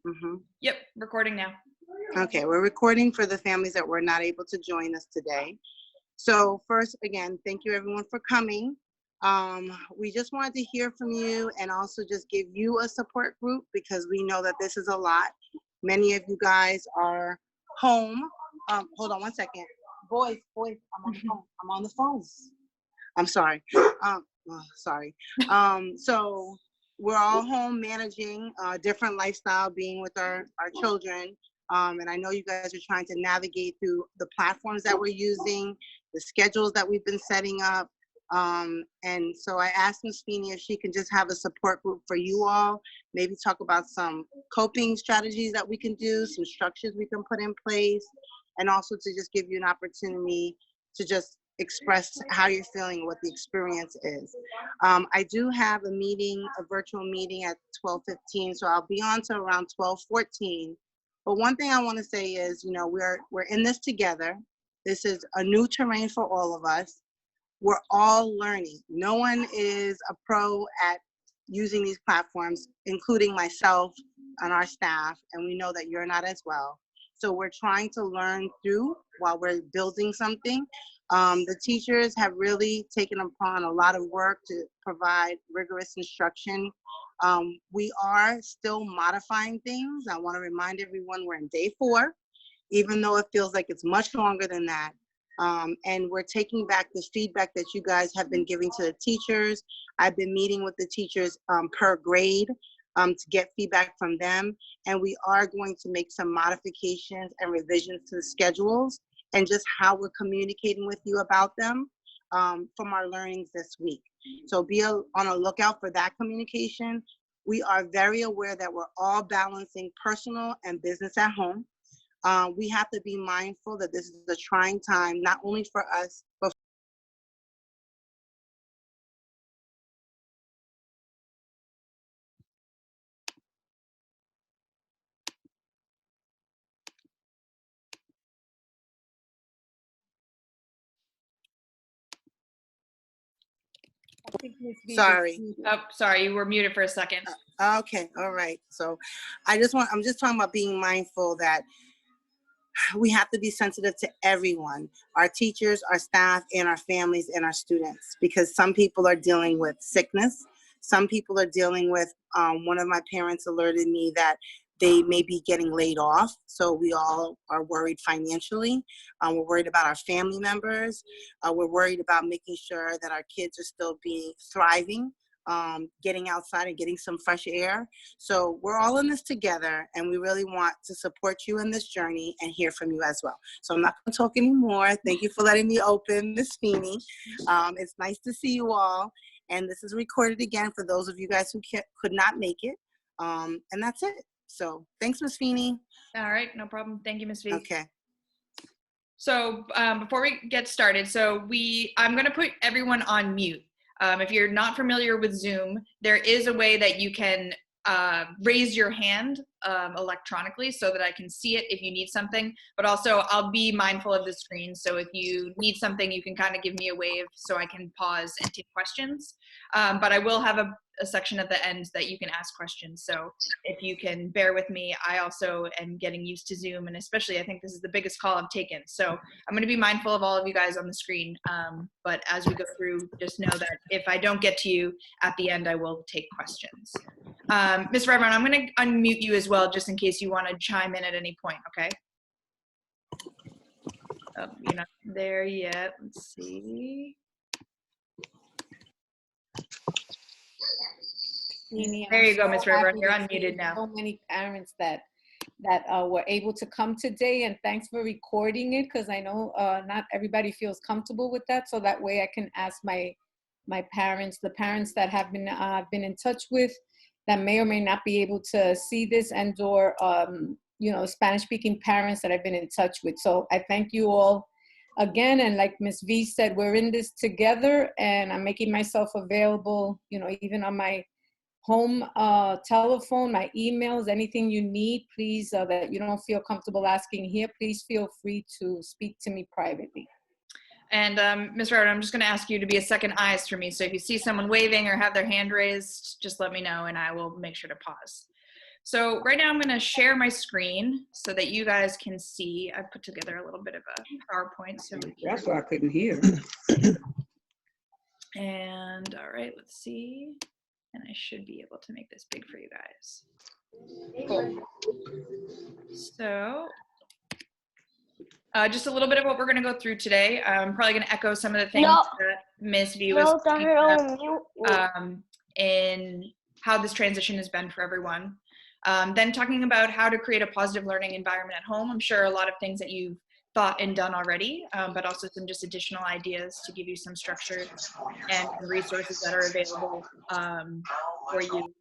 Mm-hmm. Yep, recording now. Okay, we're recording for the families that were not able to join us today. So first, again, thank you everyone for coming. We just wanted to hear from you and also just give you a support group because we know that this is a lot. Many of you guys are home. Hold on one second. Boys, I'm on the phone. I'm on the phone. I'm sorry. Sorry. So we're all home managing different lifestyle, being with our children. And I know you guys are trying to navigate through the platforms that we're using, the schedules that we've been setting up. And so I asked Ms. Feeney if she can just have a support group for you all, maybe talk about some coping strategies that we can do, some structures we can put in place, and also to just give you an opportunity to just express how you're feeling, what the experience is. I do have a virtual meeting at 12:15, so I'll be on to around 12:14. But one thing I want to say is, we're in this together. This is a new terrain for all of us. We're all learning. No one is a pro at using these platforms, including myself and our staff, and we know that you're not as well. So we're trying to learn through while we're building something. The teachers have really taken upon a lot of work to provide rigorous instruction. We are still modifying things. I want to remind everyone we're in day 4, even though it feels like it's much longer than that. And we're taking back the feedback that you guys have been giving to the teachers. I've been meeting with the teachers per grade to get feedback from them. And we are going to make some modifications and revisions to the schedules and just how we're communicating with you about them from our learnings this week. So be on a lookout for that communication. We are very aware that we're all balancing personal and business at home. We have to be mindful that this is a trying time, not only for us, but sorry. Oh, sorry, you were muted for a second. Okay, all right. So I'm just talking about being mindful that we have to be sensitive to everyone, our teachers, our staff, and our families and our students, because some people are dealing with sickness. Some people are dealing with, one of my parents alerted me that they may be getting laid off. So we all are worried financially. We're worried about our family members. We're worried about making sure that our kids are still thriving, getting outside and getting some fresh air. So we're all in this together, and we really want to support you in this journey and hear from you as well. So I'm not going to talk anymore. Thank you for letting me open, Ms. Feeney. It's nice to see you all. And this is recorded again for those of you guys who could not make it. And that's it. So thanks, Ms. Feeney. All right, no problem. Thank you, Ms. Feeney. Okay. So before we get started, I'm going to put everyone on mute. If you're not familiar with Zoom, there is a way that you can raise your hand electronically so that I can see it if you need something, but also I'll be mindful of the screen. So if you need something, you can kind of give me a wave so I can pause and take questions. But I will have a section at the end that you can ask questions. So if you can bear with me, I also am getting used to Zoom, and especially I think this is the biggest call I've taken. So I'm going to be mindful of all of you guys on the screen. But as we go through, just know that if I don't get to you at the end, I will take questions. Ms. Reverend, I'm going to unmute you as well, just in case you want to chime in at any point, okay? Oh, you're not there yet. Let's see. There you go, Ms. Reverend. You're unmuted now. So many parents that were able to come today, and thanks for recording it, because I know not everybody feels comfortable with that. So that way I can ask my parents, the parents that have been in touch with, that may or may not be able to see this, and or Spanish-speaking parents that I've been in touch with. So I thank you all again, and like Ms. V said, we're in this together, and I'm making myself available, even on my home telephone, my emails, anything you need, please, that you don't feel comfortable asking here, please feel free to speak to me privately. And Ms. Reverend, I'm just going to ask you to be a second eyes for me. So if you see someone waving or have their hand raised, just let me know and I will make sure to pause. So right now I'm going to share my screen so that you guys can see. I put together a little bit of a PowerPoint. So That's why I couldn't hear. and all right, let's see. And I should be able to make this big for you guys. Cool. So just a little bit of what we're going to go through today. I'm probably going to echo some of the things that Ms. V was speaking about, in how this transition has been for everyone. Then talking about how to create a positive learning environment at home. I'm sure a lot of things that you've thought and done already, but also some just additional ideas to give you some structure and resources that are available for you.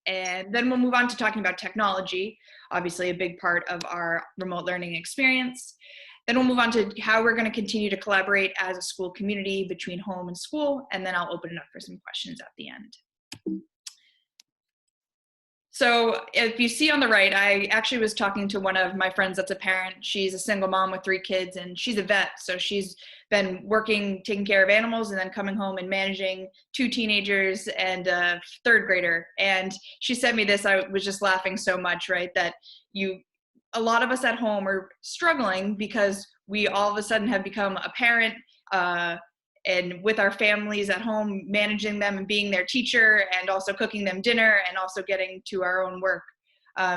And then we'll move on to talking about technology, obviously a big part of our remote learning experience. Then we'll move on to how we're going to continue to collaborate as a school community between home and school, and then I'll open it up for some questions at the end. So if you see on the right, I actually was talking to one of my friends that's a parent. She's a single mom with 3 kids, and she's a vet. So she's been working, taking care of animals, and then coming home and managing 2 teenagers and a 3rd grader. And she sent me this. I was just laughing so much, right? That a lot of us at home are struggling because we all of a sudden have become a parent, and with our families at home, managing them and being their teacher, and also cooking them dinner, and also getting to our own work.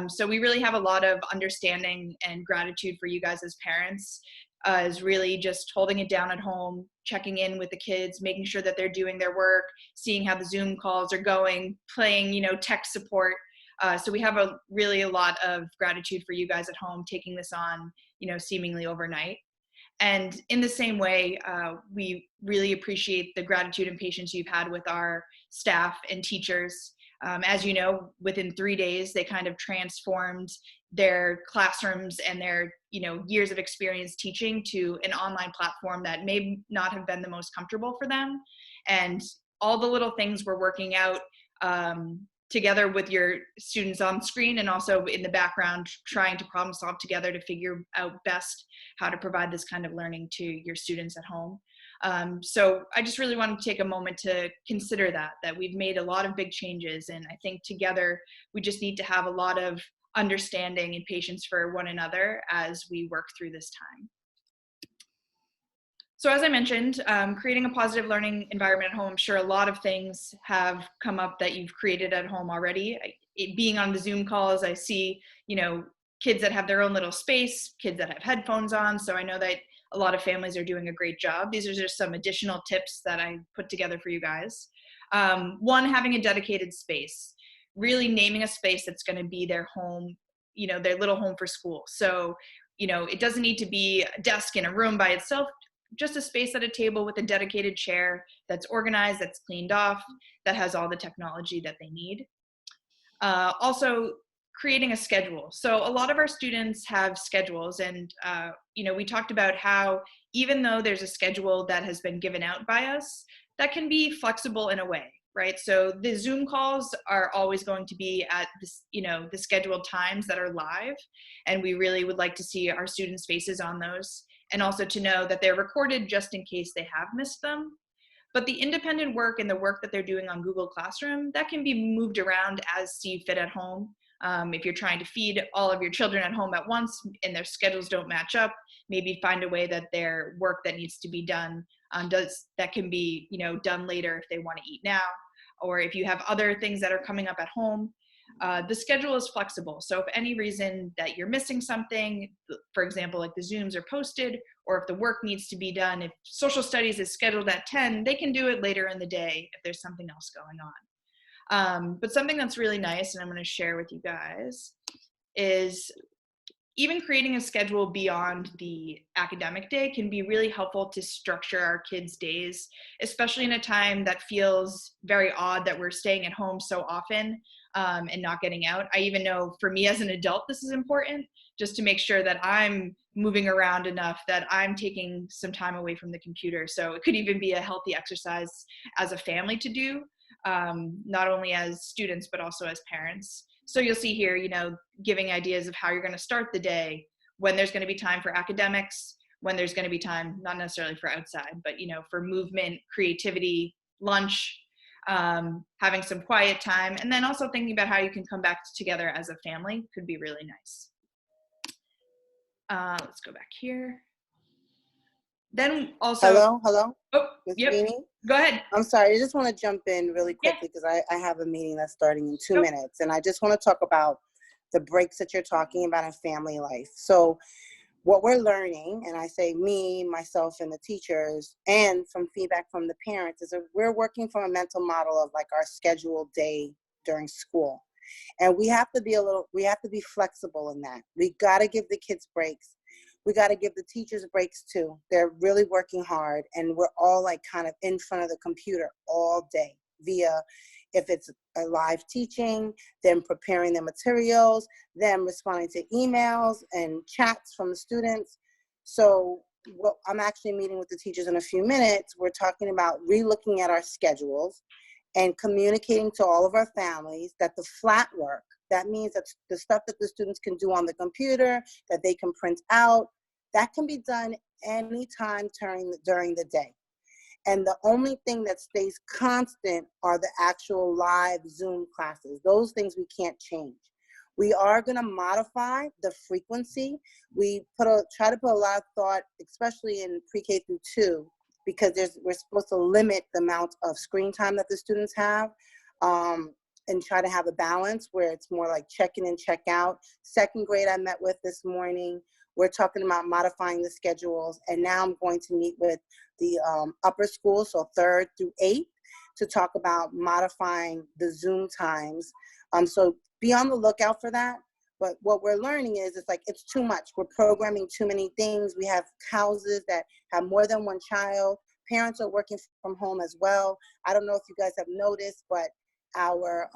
So we really have a lot of understanding and gratitude for you guys as parents, is really just holding it down at home, checking in with the kids, making sure that they're doing their work, seeing how the Zoom calls are going, playing, tech support. So we have really a lot of gratitude for you guys at home taking this on, seemingly overnight. And in the same way, we really appreciate the gratitude and patience you've had with our staff and teachers. As you know, within 3 days, they kind of transformed their classrooms and their years of experience teaching to an online platform that may not have been the most comfortable for them. And all the little things we're working out together with your students on screen, and also in the background trying to problem solve together to figure out best how to provide this kind of learning to your students at home. So I just really wanted to take a moment to consider that we've made a lot of big changes, and I think together we just need to have a lot of understanding and patience for one another as we work through this time. So as I mentioned, creating a positive learning environment at home, I'm sure a lot of things have come up that you've created at home already. Being on the Zoom calls, I see, kids that have their own little space, kids that have headphones on. So I know that a lot of families are doing a great job. These are just some additional tips that I put together for you guys. One, having a dedicated space, really naming a space that's going to be their home, their little home for school. So, it doesn't need to be a desk in a room by itself, just a space at a table with a dedicated chair that's organized, that's cleaned off, that has all the technology that they need. Also, creating a schedule. So a lot of our students have schedules, and we talked about how even though there's a schedule that has been given out by us, that can be flexible in a way, right? So the Zoom calls are always going to be at this, the scheduled times that are live, and we really would like to see our students' faces on those, and also to know that they're recorded just in case they have missed them. But the independent work and the work that they're doing on Google Classroom, that can be moved around as see fit at home. If you're trying to feed all of your children at home at once and their schedules don't match up, maybe find a way that their work that needs to be done that can be done later if they want to eat now. Or if you have other things that are coming up at home, the schedule is flexible. So if any reason that you're missing something, for example, like the Zooms are posted, or if the work needs to be done, if social studies is scheduled at 10, they can do it later in the day if there's something else going on. But something that's really nice, and I'm going to share with you guys, is even creating a schedule beyond the academic day can be really helpful to structure our kids' days, especially in a time that feels very odd that we're staying at home so often and not getting out. I even know for me as an adult, this is important, just to make sure that I'm moving around enough, that I'm taking some time away from the computer. So it could even be a healthy exercise as a family to do, not only as students, but also as parents. So you'll see here, giving ideas of how you're going to start the day, when there's going to be time for academics, when there's going to be time, not necessarily for outside, but, for movement, creativity, lunch. having some quiet time, and then also thinking about how you can come back together as a family could be really nice. Let's go back here. Then also, Hello, oh, Ms. yep, Feeney? go ahead. I'm sorry, I just want to jump in really Yeah. quickly because I have a meeting that's starting in 2 Nope. minutes. And I just want to talk about the breaks that you're talking about in family life. So what we're learning, and I say me, myself, and the teachers, and from feedback from the parents, is that we're working from a mental model of like our scheduled day during school. And we have to be flexible in that. We got to give the kids breaks. We got to give the teachers breaks too. They're really working hard, and we're all like kind of in front of the computer all day via, if it's a live teaching, them preparing the materials, them responding to emails and chats from the students. So I'm actually meeting with the teachers in a few minutes. We're talking about relooking at our schedules and communicating to all of our families that the flat work, that means that the stuff that the students can do on the computer, that they can print out, that can be done anytime during the day. And the only thing that stays constant are the actual live Zoom classes. Those things we can't change. We are going to modify the frequency. We try to put a lot of thought, especially in pre-K through 2, because we're supposed to limit the amount of screen time that the students have, and try to have a balance where it's more like check in and check out. Second grade I met with this morning. We're talking about modifying the schedules, and now I'm going to meet with the upper school, so 3rd through 8th, to talk about modifying the Zoom times. So be on the lookout for that. But what we're learning is it's too much. We're programming too many things. We have houses that have more than one child. Parents are working from home as well. I don't know if you guys have noticed, but our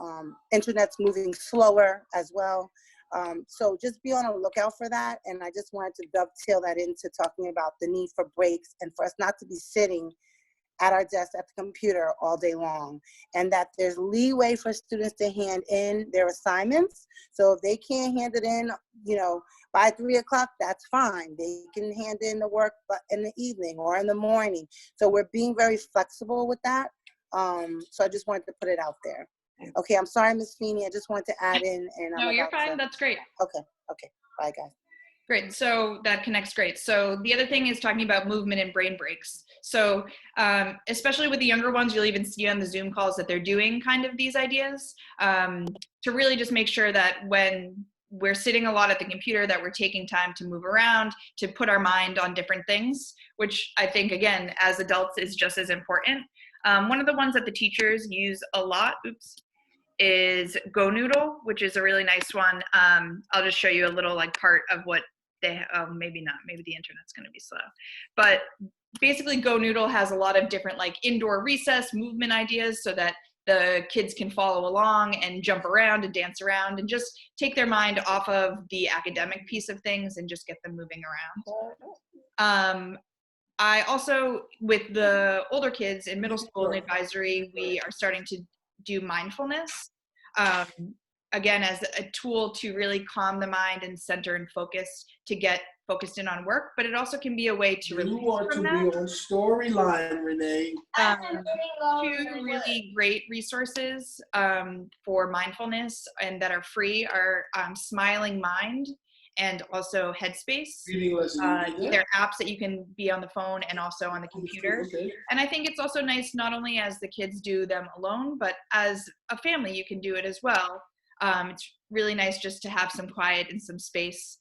internet's moving slower as well. So just be on the lookout for that. And I just wanted to dovetail that into talking about the need for breaks and for us not to be sitting at our desk at the computer all day long, and that there's leeway for students to hand in their assignments. So if they can't hand it in, by 3 o'clock, that's fine. They can hand in the work in the evening or in the morning. So we're being very flexible with that. So I just wanted to put it out there. Okay, I'm sorry, Ms. Feeney. I just wanted to add in. And No, you're fine. That's great. Okay. Bye, guys. Great. So that connects great. So the other thing is talking about movement and brain breaks. So especially with the younger ones, you'll even see on the Zoom calls that they're doing kind of these ideas to really just make sure that when we're sitting a lot at the computer, that we're taking time to move around, to put our mind on different things, which I think, again, as adults is just as important. One of the ones that the teachers use a lot, is GoNoodle, which is a really nice one. I'll just show you a little part of what they, maybe not, maybe the internet's gonna be slow. But basically GoNoodle has a lot of different indoor recess movement ideas so that the kids can follow along and jump around and dance around and just take their mind off of the academic piece of things and just get them moving around. I also, with the older kids in middle school and advisory, we are starting to do mindfulness, again, as a tool to really calm the mind and center and focus to get focused in on work, but it also can be a way to release from that. You want to be on Storyline, Renee. Two really great resources for mindfulness and that are free are Smiling Mind and also Headspace. They're apps that you can be on the phone and also on the computer. Okay. And I think it's also nice not only as the kids do them alone, but as a family you can do it as well. It's really nice just to have some quiet and some space.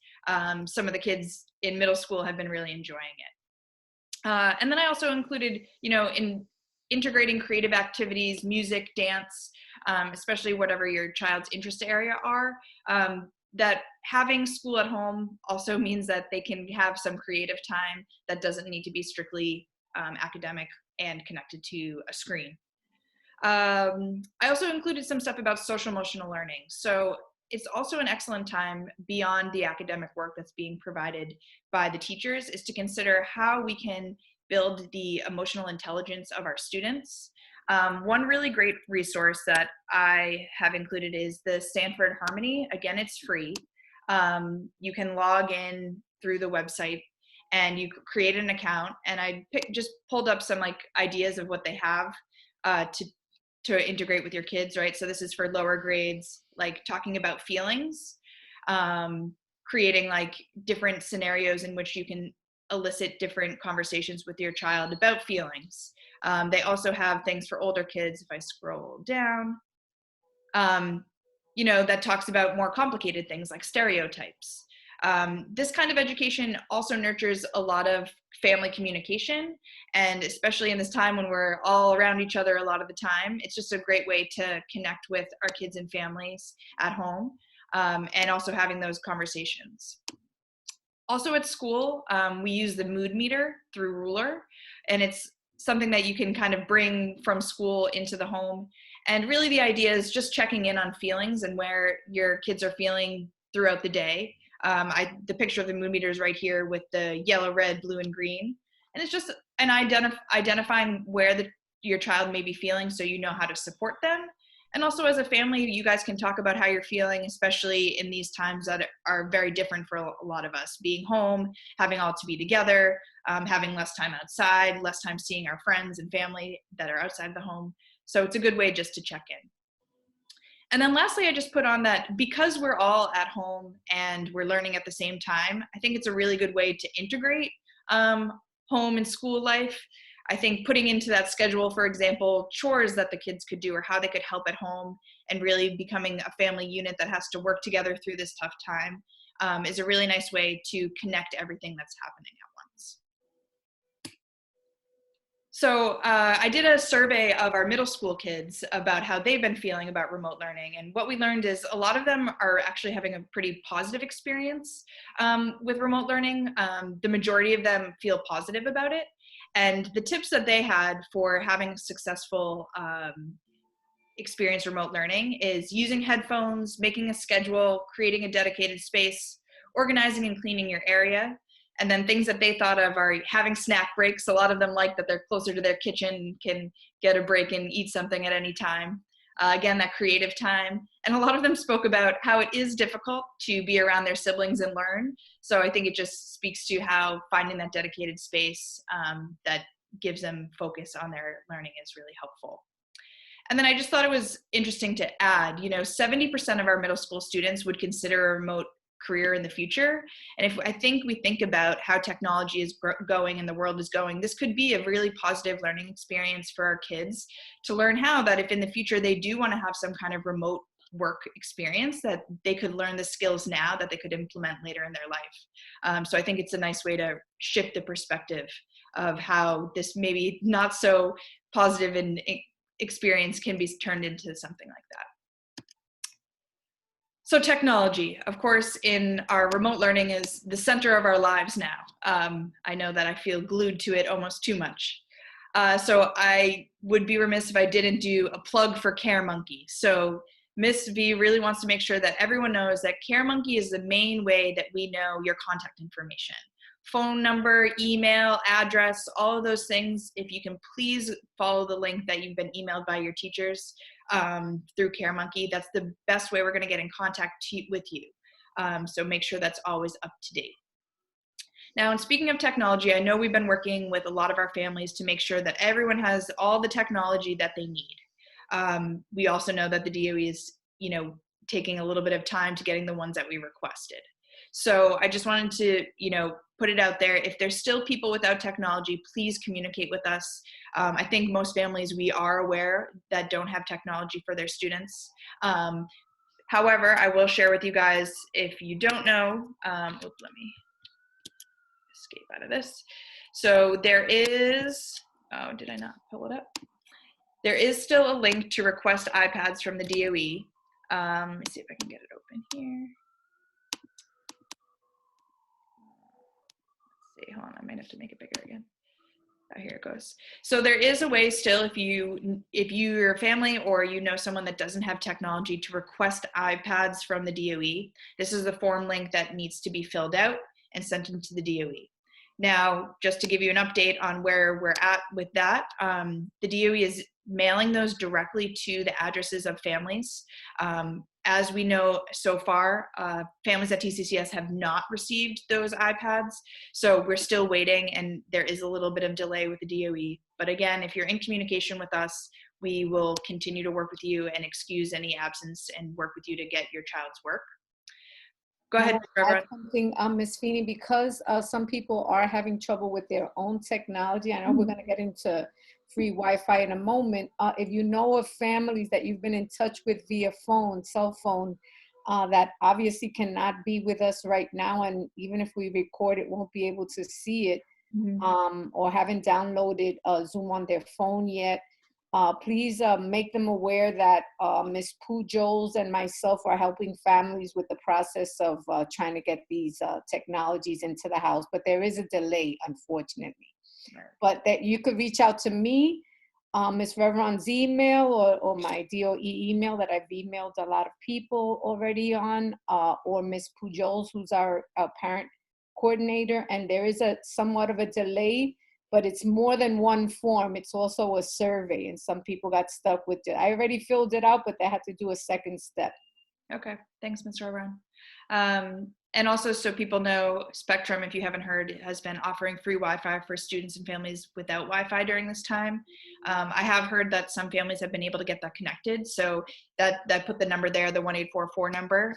Some of the kids in middle school have been really enjoying it. And then I also included, in integrating creative activities, music, dance, especially whatever your child's interest area are, that having school at home also means that they can have some creative time that doesn't need to be strictly academic and connected to a screen. I also included some stuff about social emotional learning. So it's also an excellent time beyond the academic work that's being provided by the teachers is to consider how we can build the emotional intelligence of our students. One really great resource that I have included is the Stanford Harmony. Again, it's free. You can log in through the website and you create an account. And I just pulled up some ideas of what they have to to integrate with your kids, right? So this is for lower grades, like talking about feelings, creating like different scenarios in which you can elicit different conversations with your child about feelings. They also have things for older kids. If I scroll down, that talks about more complicated things like stereotypes. This kind of education also nurtures a lot of family communication, and especially in this time when we're all around each other a lot of the time, it's just a great way to connect with our kids and families at home, and also having those conversations. Also at school, we use the mood meter through Ruler, and it's something that you can kind of bring from school into the home. And really the idea is just checking in on feelings and where your kids are feeling throughout the day. The picture of the mood meter is right here with the yellow, red, blue, and green. And it's just an identifying where your child may be feeling so you know how to support them. And also as a family, you guys can talk about how you're feeling, especially in these times that are very different for a lot of us. Being home, having all to be together, having less time outside, less time seeing our friends and family that are outside the home. So it's a good way just to check in. And then lastly, I just put on that because we're all at home and we're learning at the same time, I think it's a really good way to integrate home and school life. I think putting into that schedule, for example, chores that the kids could do or how they could help at home and really becoming a family unit that has to work together through this tough time is a really nice way to connect everything that's happening at once. So I did a survey of our middle school kids about how they've been feeling about remote learning. And what we learned is a lot of them are actually having a pretty positive experience with remote learning. The majority of them feel positive about it. And the tips that they had for having successful experience remote learning is using headphones, making a schedule, creating a dedicated space, organizing and cleaning your area. And then things that they thought of are having snack breaks. A lot of them like that they're closer to their kitchen, can get a break and eat something at any time. Again, that creative time. And a lot of them spoke about how it is difficult to be around their siblings and learn. So I think it just speaks to how finding that dedicated space that gives them focus on their learning is really helpful. And then I just thought it was interesting to add, 70% of our middle school students would consider a remote career in the future. And if I think we think about how technology is going and the world is going, this could be a really positive learning experience for our kids to learn how that if in the future they do want to have some kind of remote work experience, that they could learn the skills now that they could implement later in their life. So I think it's a nice way to shift the perspective of how this maybe not so positive and experience can be turned into something like that. So technology, of course, in our remote learning is the center of our lives now. I know that I feel glued to it almost too much. So I would be remiss if I didn't do a plug for CareMonkey. So Miss V really wants to make sure that everyone knows that CareMonkey is the main way that we know your contact information. Phone number, email, address, all of those things. If you can please follow the link that you've been emailed by your teachers through CareMonkey, that's the best way we're going to get in contact with you. So make sure that's always up to date. Now, and speaking of technology, I know we've been working with a lot of our families to make sure that everyone has all the technology that they need. We also know that the DOE is, taking a little bit of time to getting the ones that we requested. So I just wanted to, put it out there. If there's still people without technology, please communicate with us. I think most families, we are aware that don't have technology for their students. However, I will share with you guys, if you don't know, let me escape out of this. So there is, oh, did I not pull it up? There is still a link to request iPads from the DOE. Let me see if I can get it open here. Let's see, hold on, I might have to make it bigger again. Oh, here it goes. So there is a way still, if you're a family or someone that doesn't have technology, to request iPads from the DOE. This is the form link that needs to be filled out and sent into the DOE. Now, just to give you an update on where we're at with that, the DOE is mailing those directly to the addresses of families. As we know so far, families at TCCS have not received those iPads, so we're still waiting, and there is a little bit of delay with the DOE. But again, if you're in communication with us, we will continue to work with you and excuse any absence and work with you to get your child's work. Go ahead, Ms. Add Reverend. something, Ms. Feeney, because some people are having trouble with their own technology. I know we're going to get into free Wi-Fi in a moment. If you know of families that you've been in touch with via phone, cell phone, that obviously cannot be with us right now, and even if we record it, won't be able to see it, or haven't downloaded Zoom on their phone yet, please make them aware that Ms. Pujols and myself are helping families with the process of trying to get these technologies into the house. But there is a delay, unfortunately. Right. But that you could reach out to me, Ms. Reverend's email, or my DOE email that I've emailed a lot of people already on, or Ms. Pujols, who's our parent coordinator. And there is somewhat of a delay, but it's more than one form. It's also a survey, and some people got stuck with it. I already filled it out, but they had to do a second step. Okay, thanks, Mr. O'Brien. And also, so people know, Spectrum, if you haven't heard, has been offering free Wi-Fi for students and families without Wi-Fi during this time. I have heard that some families have been able to get that connected, so that put the number there, the 1844 number,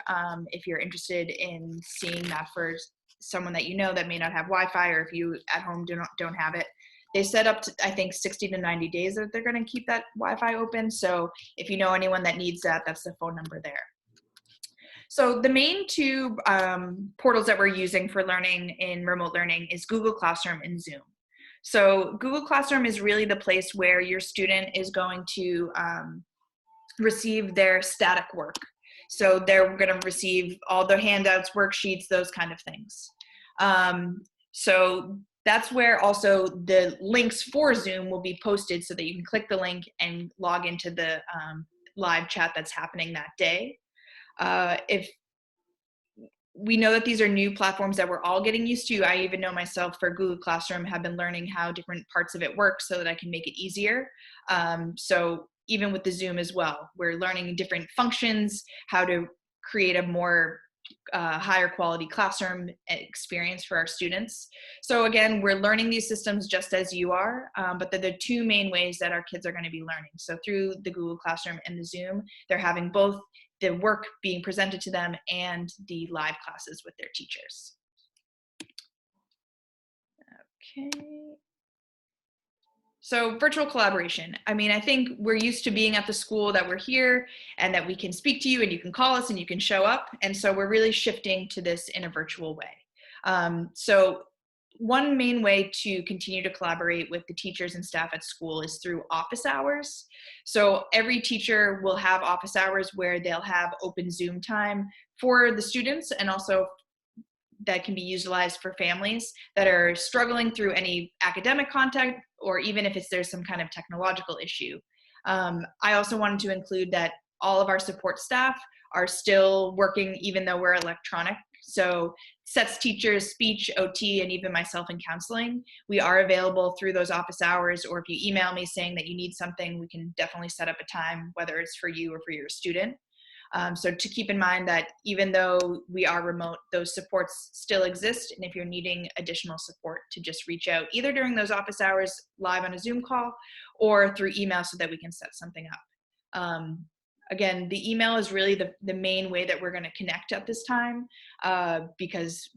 if you're interested in seeing that for someone that you know that may not have Wi-Fi, or if you at home don't have it. They set up to, I think, 60 to 90 days that they're going to keep that Wi-Fi open. So if you know anyone that needs that, that's the phone number there. So the main two portals that we're using for learning in remote learning is Google Classroom and Zoom. So Google Classroom is really the place where your student is going to receive their static work. So they're going to receive all the handouts, worksheets, those kind of things. So that's where also the links for Zoom will be posted so that you can click the link and log into the live chat that's happening that day. If we know that these are new platforms that we're all getting used to, I even know myself for Google Classroom have been learning how different parts of it work so that I can make it easier. So even with the Zoom as well, we're learning different functions, how to create a more higher quality classroom experience for our students. So again, we're learning these systems just as you are, but they're the two main ways that our kids are going to be learning. So through the Google Classroom and the Zoom, they're having both the work being presented to them and the live classes with their teachers. Okay. So virtual collaboration. I mean, I think we're used to being at the school that we're here and that we can speak to you and you can call us and you can show up. And so we're really shifting to this in a virtual way. So one main way to continue to collaborate with the teachers and staff at school is through office hours. So every teacher will have office hours where they'll have open Zoom time for the students, and also that can be utilized for families that are struggling through any academic content, or even if there's some kind of technological issue. I also wanted to include that all of our support staff are still working even though we're electronic. So SETS teachers, speech, OT, and even myself in counseling, we are available through those office hours, or if you email me saying that you need something, we can definitely set up a time, whether it's for you or for your student. So to keep in mind that even though we are remote, those supports still exist. And if you're needing additional support, to just reach out either during those office hours live on a Zoom call or through email so that we can set something up. Again, the email is really the main way that we're going to connect at this time, because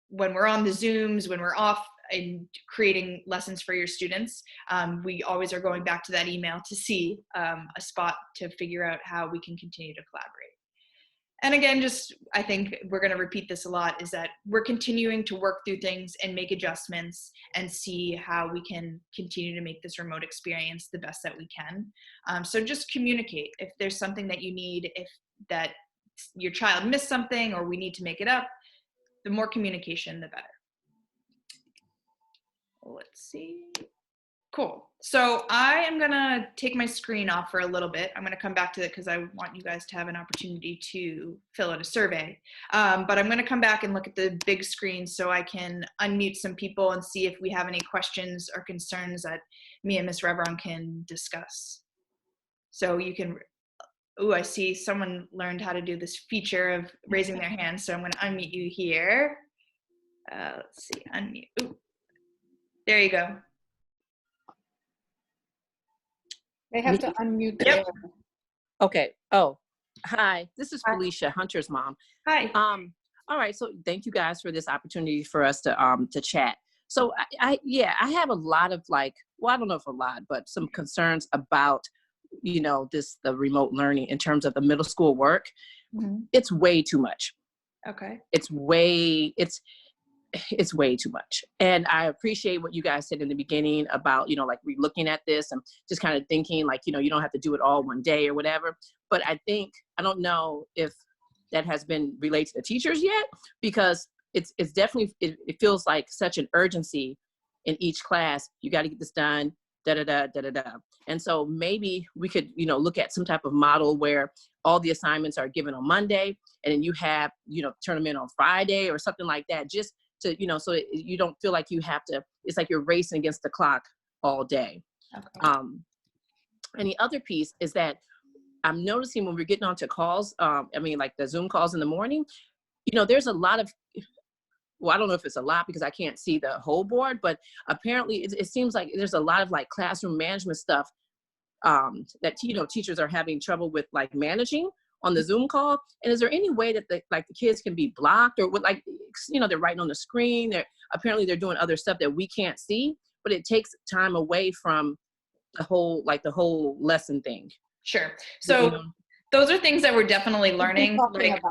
when we're on the Zooms, when we're off and creating lessons for your students, we always are going back to that email to see a spot to figure out how we can continue to collaborate. And again, just, I think we're going to repeat this a lot, is that we're continuing to work through things and make adjustments and see how we can continue to make this remote experience the best that we can. So just communicate. If there's something that you need, if that your child missed something or we need to make it up, the more communication, the better. Let's see. Cool. So I am gonna take my screen off for a little bit. I'm gonna come back to it because I want you guys to have an opportunity to fill out a survey. But I'm gonna come back and look at the big screen so I can unmute some people and see if we have any questions or concerns that me and Ms. Reveron can discuss. So you can, oh, I see someone learned how to do this feature of raising their hand. So I'm gonna unmute you here. Let's see, unmute. Ooh. There you go. They have to unmute Yep. their. Okay. Oh, hi. This is Hi. Felicia, Hunter's mom. Hi. All right. So thank you guys for this opportunity for us to chat. So I have a lot of I don't know if a lot, but some concerns about, the remote learning in terms of the middle school work. Mhm. It's way too much. Okay. It's way too much. And I appreciate what you guys said in the beginning about, re-looking at this and just kind of thinking you don't have to do it all one day or whatever. But I don't know if that has been relayed to the teachers yet, because it's definitely, it feels like such an urgency in each class. You got to get this done, da-da-da. And so maybe we could, look at some type of model where all the assignments are given on Monday and then you have, turn them in on Friday or something like that, just to, so you don't feel like you have to, it's like you're racing against the clock all day. Okay. And the other piece is that I'm noticing when we're getting onto calls, like the Zoom calls in the morning, there's a lot of, well, I don't know if it's a lot because I can't see the whole board, but apparently it seems like there's a lot of classroom management stuff that, teachers are having trouble with managing on the Zoom call. And is there any way that the kids can be blocked, or with they're writing on the screen, they're doing other stuff that we can't see, but it takes time away from the whole lesson thing. Sure. So those are things that we're definitely learning.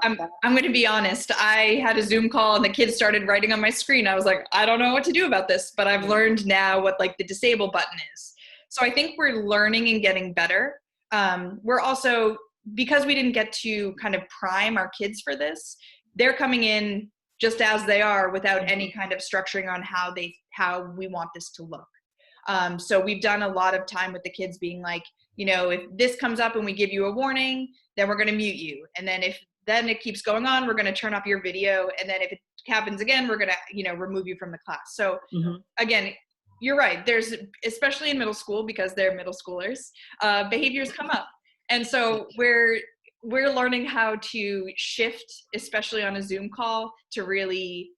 I'm going to be honest. I had a Zoom call and the kids started writing on my screen. I was like, I don't know what to do about this, but I've learned now what the disable button is. So I think we're learning and getting better. We're also, because we didn't get to kind of prime our kids for this, they're coming in just as they are without any kind of structuring on how we want this to look. So we've done a lot of time with the kids being like, if this comes up and we give you a warning, then we're going to mute you. And then if it keeps going on, we're going to turn off your video. And then if it happens again, we're going to, remove you from the class. So again, you're right. There's, especially in middle school, because they're middle schoolers, behaviors come up. And so we're learning how to shift, especially on a Zoom call, to really,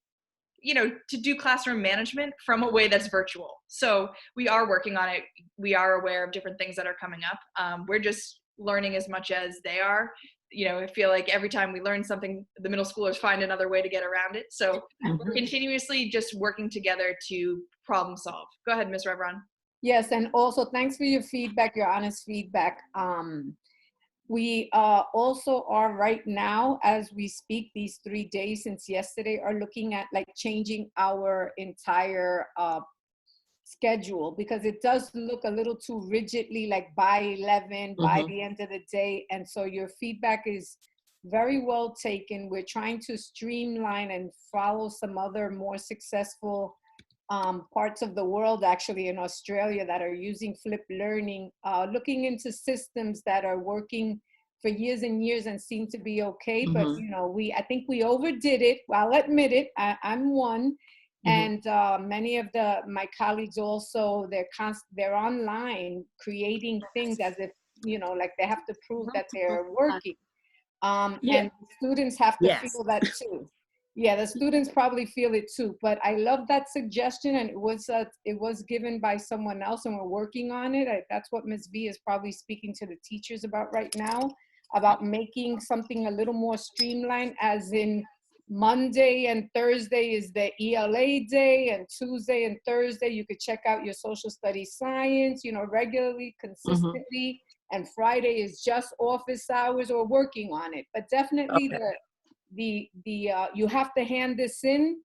to do classroom management from a way that's virtual. So we are working on it. We are aware of different things that are coming up. We're just learning as much as they are. I feel like every time we learn something, the middle schoolers find another way to get around it. So we're continuously just working together to problem solve. Go ahead, Ms. Revron. Yes, and also thanks for your feedback, your honest feedback. We also are right now, as we speak, these 3 days since yesterday, are looking at changing our entire schedule, because it does look a little too rigidly by 11, by the end of the day. And so your feedback is very well taken. We're trying to streamline and follow some other more successful parts of the world, actually in Australia, that are using flipped learning, looking into systems that are working for years and years and seem to be okay. But I think we overdid it. I'll admit it. I'm one. And many of my colleagues also, they're online creating things as if, they have to prove that they're working. And students have to feel that too. Yeah, the students probably feel it too. But I love that suggestion, and it was given by someone else, and we're working on it. That's what Ms. V is probably speaking to the teachers about right now, about making something a little more streamlined, as in Monday and Thursday is the ELA day, and Tuesday and Thursday you could check out your social studies science, regularly, consistently, and Friday is just office hours or working on it. But definitely you have to hand this in.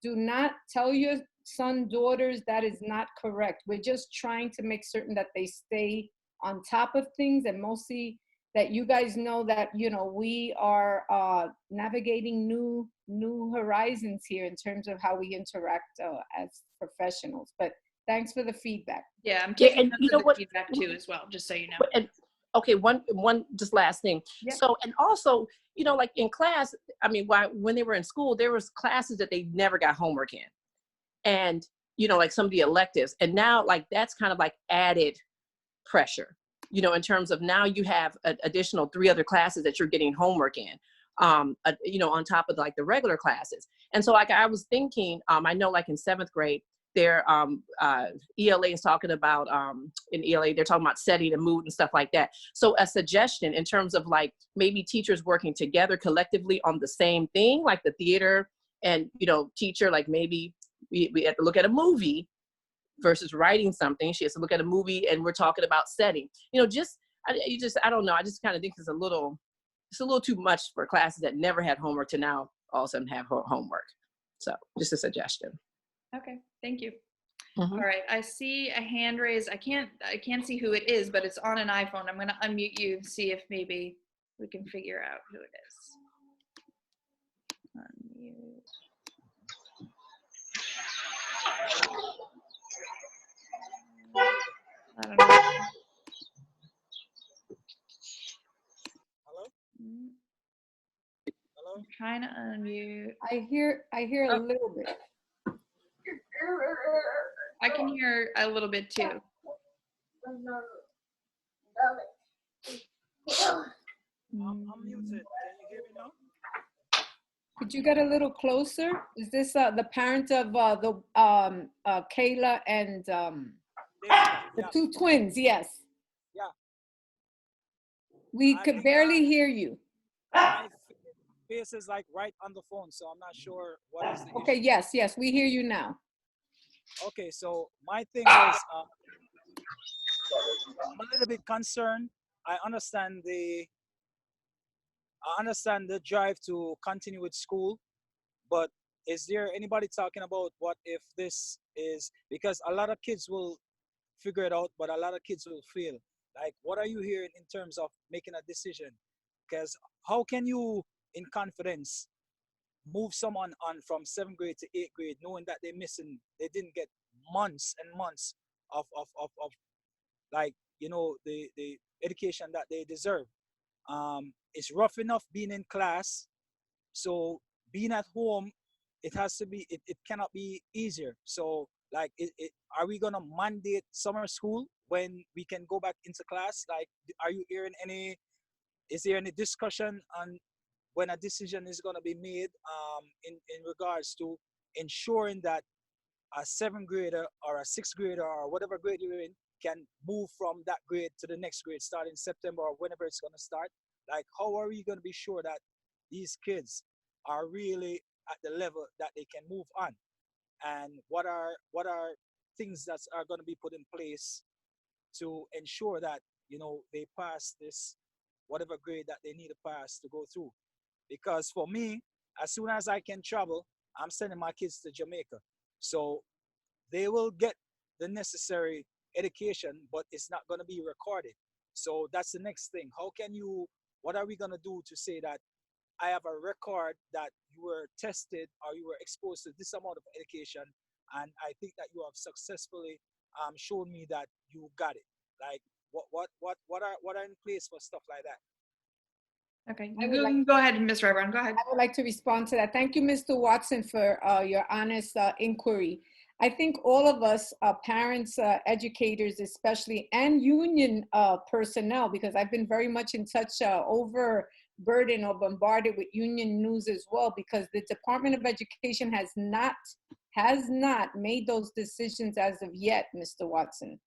Do not tell your son, daughters that is not correct. We're just trying to make certain that they stay on top of things, and mostly that you guys know that, we are navigating new horizons here in terms of how we interact as professionals. But thanks for the feedback. Yeah, I'm taking the feedback too as well, just so you know. And, okay, one just last thing. Yep. So, and also, in class, when they were in school, there was classes that they never got homework in. And, some of the electives. And now, that's kind of added pressure. In terms of now you have an additional 3 other classes that you're getting homework in, on top of the regular classes. And so I was thinking, I know in 7th grade, their ELA is talking about, in ELA, they're talking about setting the mood and stuff like that. So a suggestion in terms of like maybe teachers working together collectively on the same thing, like the theater and, you know, teacher, like maybe we have to look at a movie versus writing something. She has to look at a movie and we're talking about setting, you know, I don't know. I just kind of think it's a little too much for classes that never had homework to now all of a sudden have homework. So just a suggestion. Okay, thank you. Mhm. All right, I see a hand raised. I can't see who it is, but it's on an iPhone. I'm gonna unmute you, see if maybe we can figure out who it is. Unmute. I don't know. Hello? Hello? I'm trying to unmute. I hear a little bit. I can hear a little bit too. I'm muted. Can you hear me now? Could you get a little closer? Is this the parent of Kayla and the Yeah. two twins? Yes. Yeah. We I could think, barely hear you. My face is like right on the phone, so I'm not sure what is the Okay, issue. yes, we hear you now. Okay, so my thing is, I'm a little bit concerned. I understand the drive to continue with school, but is there anybody talking about what if this is, because a lot of kids will figure it out, but a lot of kids will fail. Like, what are you hearing in terms of making a decision? Because how can you, in confidence, move someone on from 7th grade to 8th grade, knowing that they didn't get months and months of like, you know, the education that they deserve. It's rough enough being in class, so being at home, it has to be, it cannot be easier. So like, are we gonna mandate summer school when we can go back into class? Like, are you hearing is there any discussion on when a decision is gonna be made in regards to ensuring that a 7th grader or a 6th grader or whatever grade you're in can move from that grade to the next grade starting September or whenever it's gonna start? Like, how are we gonna be sure that these kids are really at the level that they can move on? And what are things that are going to be put in place to ensure that, you know, they pass this whatever grade that they need to pass to go through? Because for me, as soon as I can travel, I'm sending my kids to Jamaica, so they will get the necessary education, but it's not going to be recorded. So that's the next thing. What are we going to do to say that I have a record that you were tested or you were exposed to this amount of education, and I think that you have successfully shown me that you got it? Like, what are in place for stuff like that? Okay, I you would like- can go ahead, Ms. Rybron. Go ahead. I would like to respond to that. Thank you, Mr. Watson, for your honest inquiry. I think all of us, parents, educators especially, and union personnel, because I've been very much in touch, overburdened or bombarded with union news as well, because the Department of Education has not made those decisions as of yet, Mr. Watson.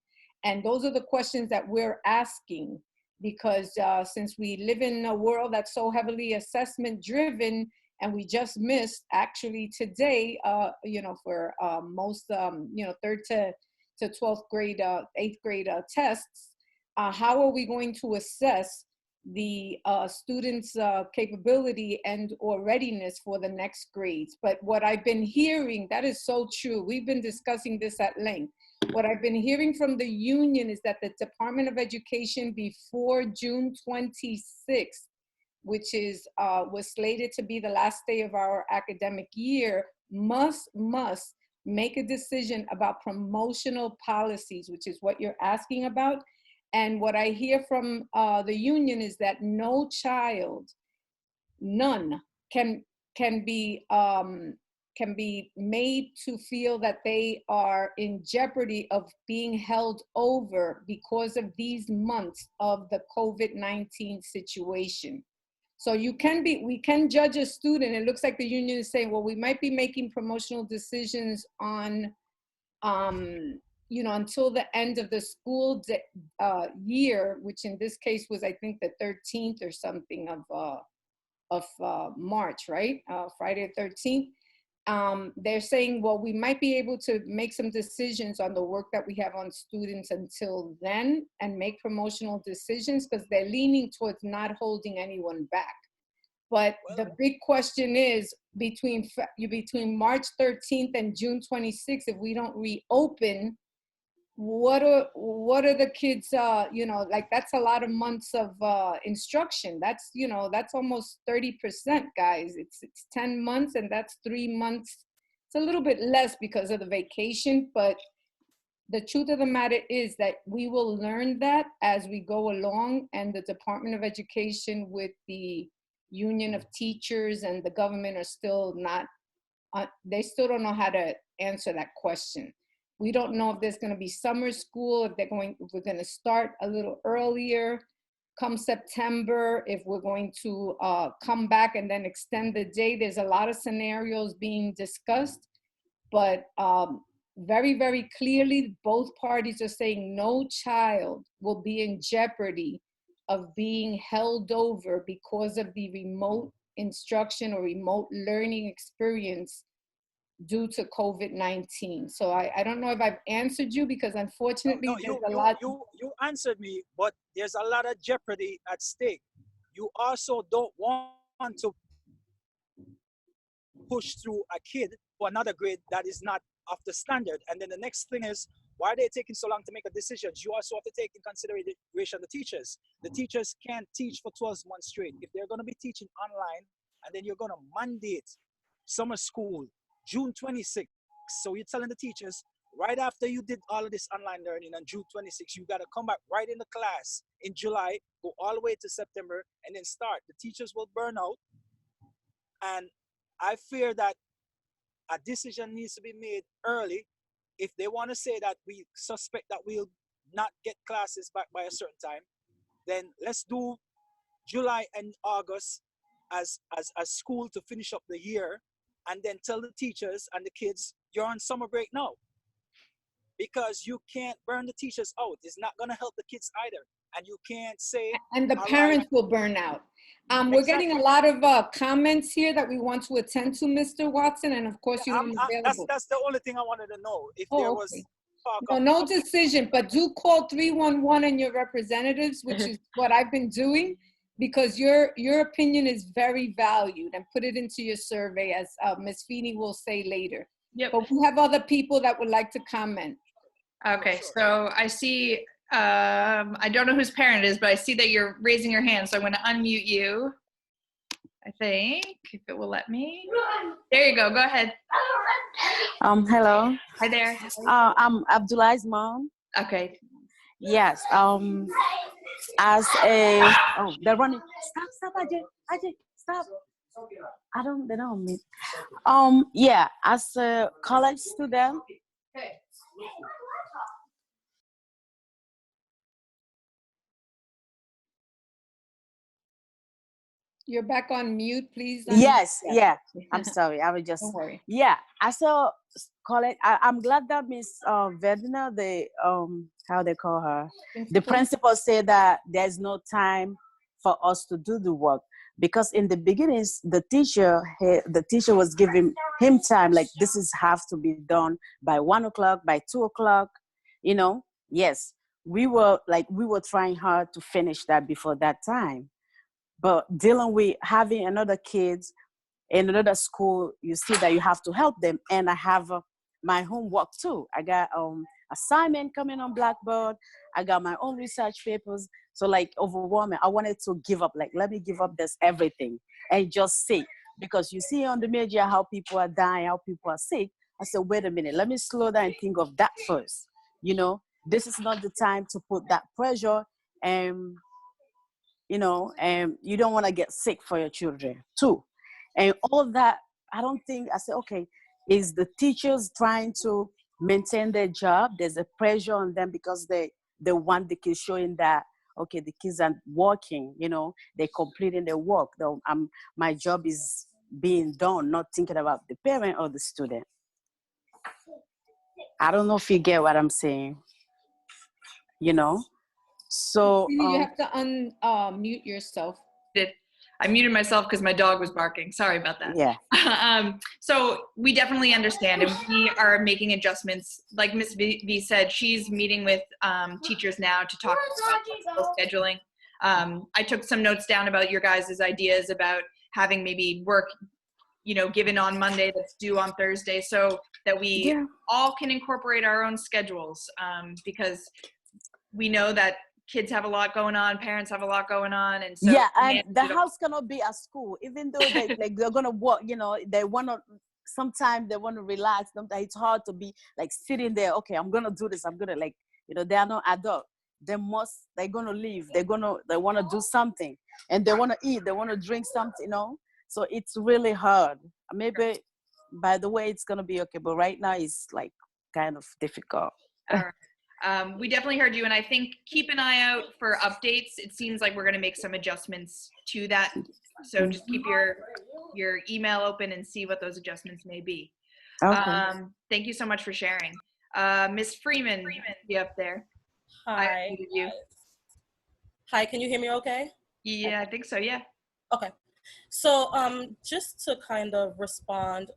And those are the questions that we're asking, because since we live in a world that's so heavily assessment driven, and we just missed actually today, you know, for most, you know, 3rd to 12th grade, 8th grade tests, how are we going to assess the students' capability and or readiness for the next grades? But what I've been hearing, that is so true. We've been discussing this at length. What I've been hearing from the union is that the Department of Education before June 26th, which is was slated to be the last day of our academic year, must make a decision about promotional policies, which is what you're asking about. And what I hear from the union is that no child, none, can be made to feel that they are in jeopardy of being held over because of these months of the COVID-19 situation. So we can judge a student. It looks like the union is saying, well, we might be making promotional decisions on you know, until the end of the school year, which in this case was, I think, the 13th or something of March, right? Friday the 13th. They're saying, well, we might be able to make some decisions on the work that we have on students until then and make promotional decisions, because they're leaning towards not holding anyone back. But the big question is between March 13th and June 26th, if we don't reopen, what are the kids, you know, like that's a lot of months of instruction. That's, you know, that's almost 30%, guys. It's 10 months, and that's 3 months. It's a little bit less because of the vacation, but the truth of the matter is that we will learn that as we go along, and the Department of Education with the Union of Teachers and the government are still not, they still don't know how to answer that question. We don't know if there's going to be summer school, if we're going to start a little earlier come September, if we're going to come back and then extend the day. There's a lot of scenarios being discussed, but very, very clearly, both parties are saying no child will be in jeopardy of being held over because of the remote instruction or remote learning experience due to COVID-19. So I don't know if I've answered you, because unfortunately there's a lot. You answered me, but there's a lot of jeopardy at stake. You also don't want to push through a kid to another grade that is not of the standard. And then the next thing is, why are they taking so long to make a decision? You also have to take in consideration the teachers. The teachers can't teach for 12 months straight. If they're going to be teaching online, and then you're going to mandate summer school June 26th. So you're telling the teachers, right after you did all of this online learning on June 26th, you got to come back right in the class in July, go all the way to September, and then start. The teachers will burn out. And I fear that a decision needs to be made early. If they want to say that we suspect that we'll not get classes back by a certain time, then let's do July and August as school to finish up the year, and then tell the teachers and the kids, you're on summer break now. Because you can't burn the teachers out. It's not going to help the kids either. And you can't say... And the parents will burn out. We're getting a lot of comments here that we want to attend to, Mr. Watson, and of course you're available. That's the only thing I wanted to know. If there was... No decision, but do call 311 and your representatives, which is what I've been doing, because your opinion is very valued, and put it into your survey, as Ms. Feeney will say later. Yep. But we have other people that would like to comment. Okay, so I see, I don't know whose parent it is, but I see that you're raising your hand, so I'm going to unmute you, I think, if it will let me. There you go, go ahead. Hello. Hi there. I'm Abdullah's mom. Okay. Yes. As a they're running. Stop, Ajay, stop. They don't mean. Yeah, as a college student. You're back on mute, please. Yes, yeah. I'm sorry. I was just. Don't worry. Yeah, as a college, I'm glad that Miss Vedna, the how they call her, the principal said that there's no time for us to do the work, because in the beginnings the teacher was giving him time, like this is have to be done by 1 o'clock, by 2 o'clock. You know, yes, we were trying hard to finish that before that time. But dealing with having another kids in another school, you see that you have to help them. And I have my homework too. I got assignment coming on Blackboard. I got my own research papers. So like overwhelming. I wanted to give up, like, let me give up this everything and just see. Because you see on the media how people are dying, how people are sick. I said, wait a minute, let me slow down and think of that first. You know, this is not the time to put that pressure, and you know, and you don't want to get sick for your children too. And all that, I said, okay, is the teachers trying to maintain their job? There's a pressure on them because they want the kids, showing that, okay, the kids are working, you know, they're completing their work. Though my job is being done, not thinking about the parent or the student. I don't know if you get what I'm saying. You know? So You have to unmute yourself. I muted myself because my dog was barking. Sorry about that. yeah. So we definitely understand, and we are making adjustments. Like Ms. V said, she's meeting with teachers now to talk about flexible scheduling. I took some notes down about your guys' ideas about having maybe work, given on Monday that's due on Thursday, so that we all can incorporate our own schedules, because we know that kids have a lot going on, parents have a lot going on, and so and the house cannot be a school, even though they're gonna work. They want to. Sometimes they want to relax. Sometimes it's hard to be like sitting there. Okay, I'm gonna do this. I'm gonna they are not adult. They're gonna leave. They want to do something, and they want to eat. They want to drink something. So it's really hard. Maybe by the way, it's gonna be okay, but right now it's like kind of difficult. All right. We definitely heard you, and I think keep an eye out for updates. It seems like we're going to make some adjustments to that, so just keep your email open and see what those adjustments may be. Okay. Thank you so much for sharing. Ms. Freeman, you up there? Hi. You. Hi, can you hear me okay? Yeah, I think so, yeah. Okay. So just to kind of respond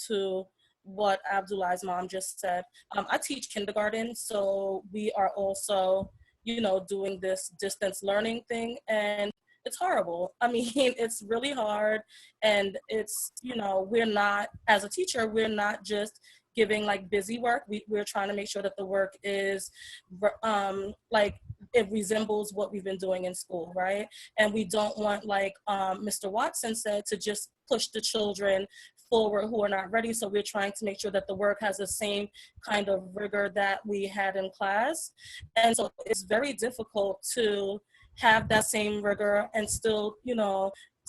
to what Abdullah's mom just said, I teach kindergarten, so we are also, doing this distance learning thing, and it's horrible. I mean, it's really hard, and it's, we're not, as a teacher, we're not just giving like busy work. We're trying to make sure that the work is it resembles what we've been doing in school, right? And we don't want, like Mr. Watson said, to just push the children forward who are not ready. So we're trying to make sure that the work has the same kind of rigor that we had in class. And so it's very difficult to have that same rigor and still,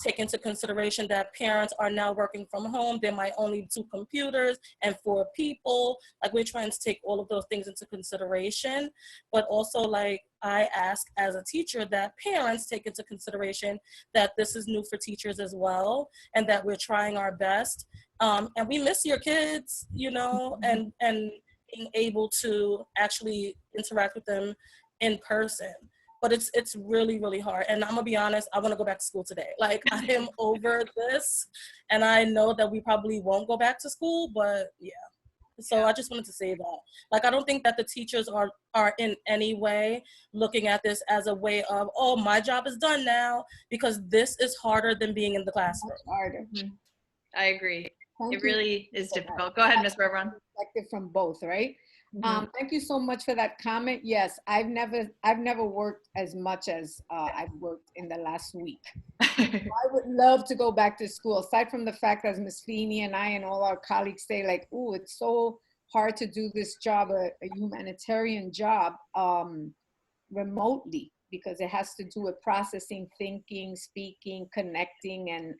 take into consideration that parents are now working from home. There might only be 2 computers and 4 people. Like, we're trying to take all of those things into consideration, but also, like, I ask as a teacher that parents take into consideration that this is new for teachers as well, and that we're trying our best. And we miss your kids, and being able to actually interact with them in person. But it's really, really hard. And I'm gonna be honest, I wanna go back to school today. Like, I am over this, and I know that we probably won't go back to school, but yeah. So I just wanted to say that. Like, I don't think that the teachers are in any way looking at this as a way of, oh, my job is done now, because this is harder than being in the classroom. Much harder. I agree. Thank It you. really is difficult. Go ahead, Ms. Revron. Perspective from both, right? Mhm. Thank you so much for that comment. Yes, I've never worked as much as I've worked in the last week. I would love to go back to school, aside from the fact, as Ms. Feeney and I and all our colleagues say, like, oh, it's so hard to do this job, a humanitarian job, remotely, because it has to do with processing, thinking, speaking, connecting, and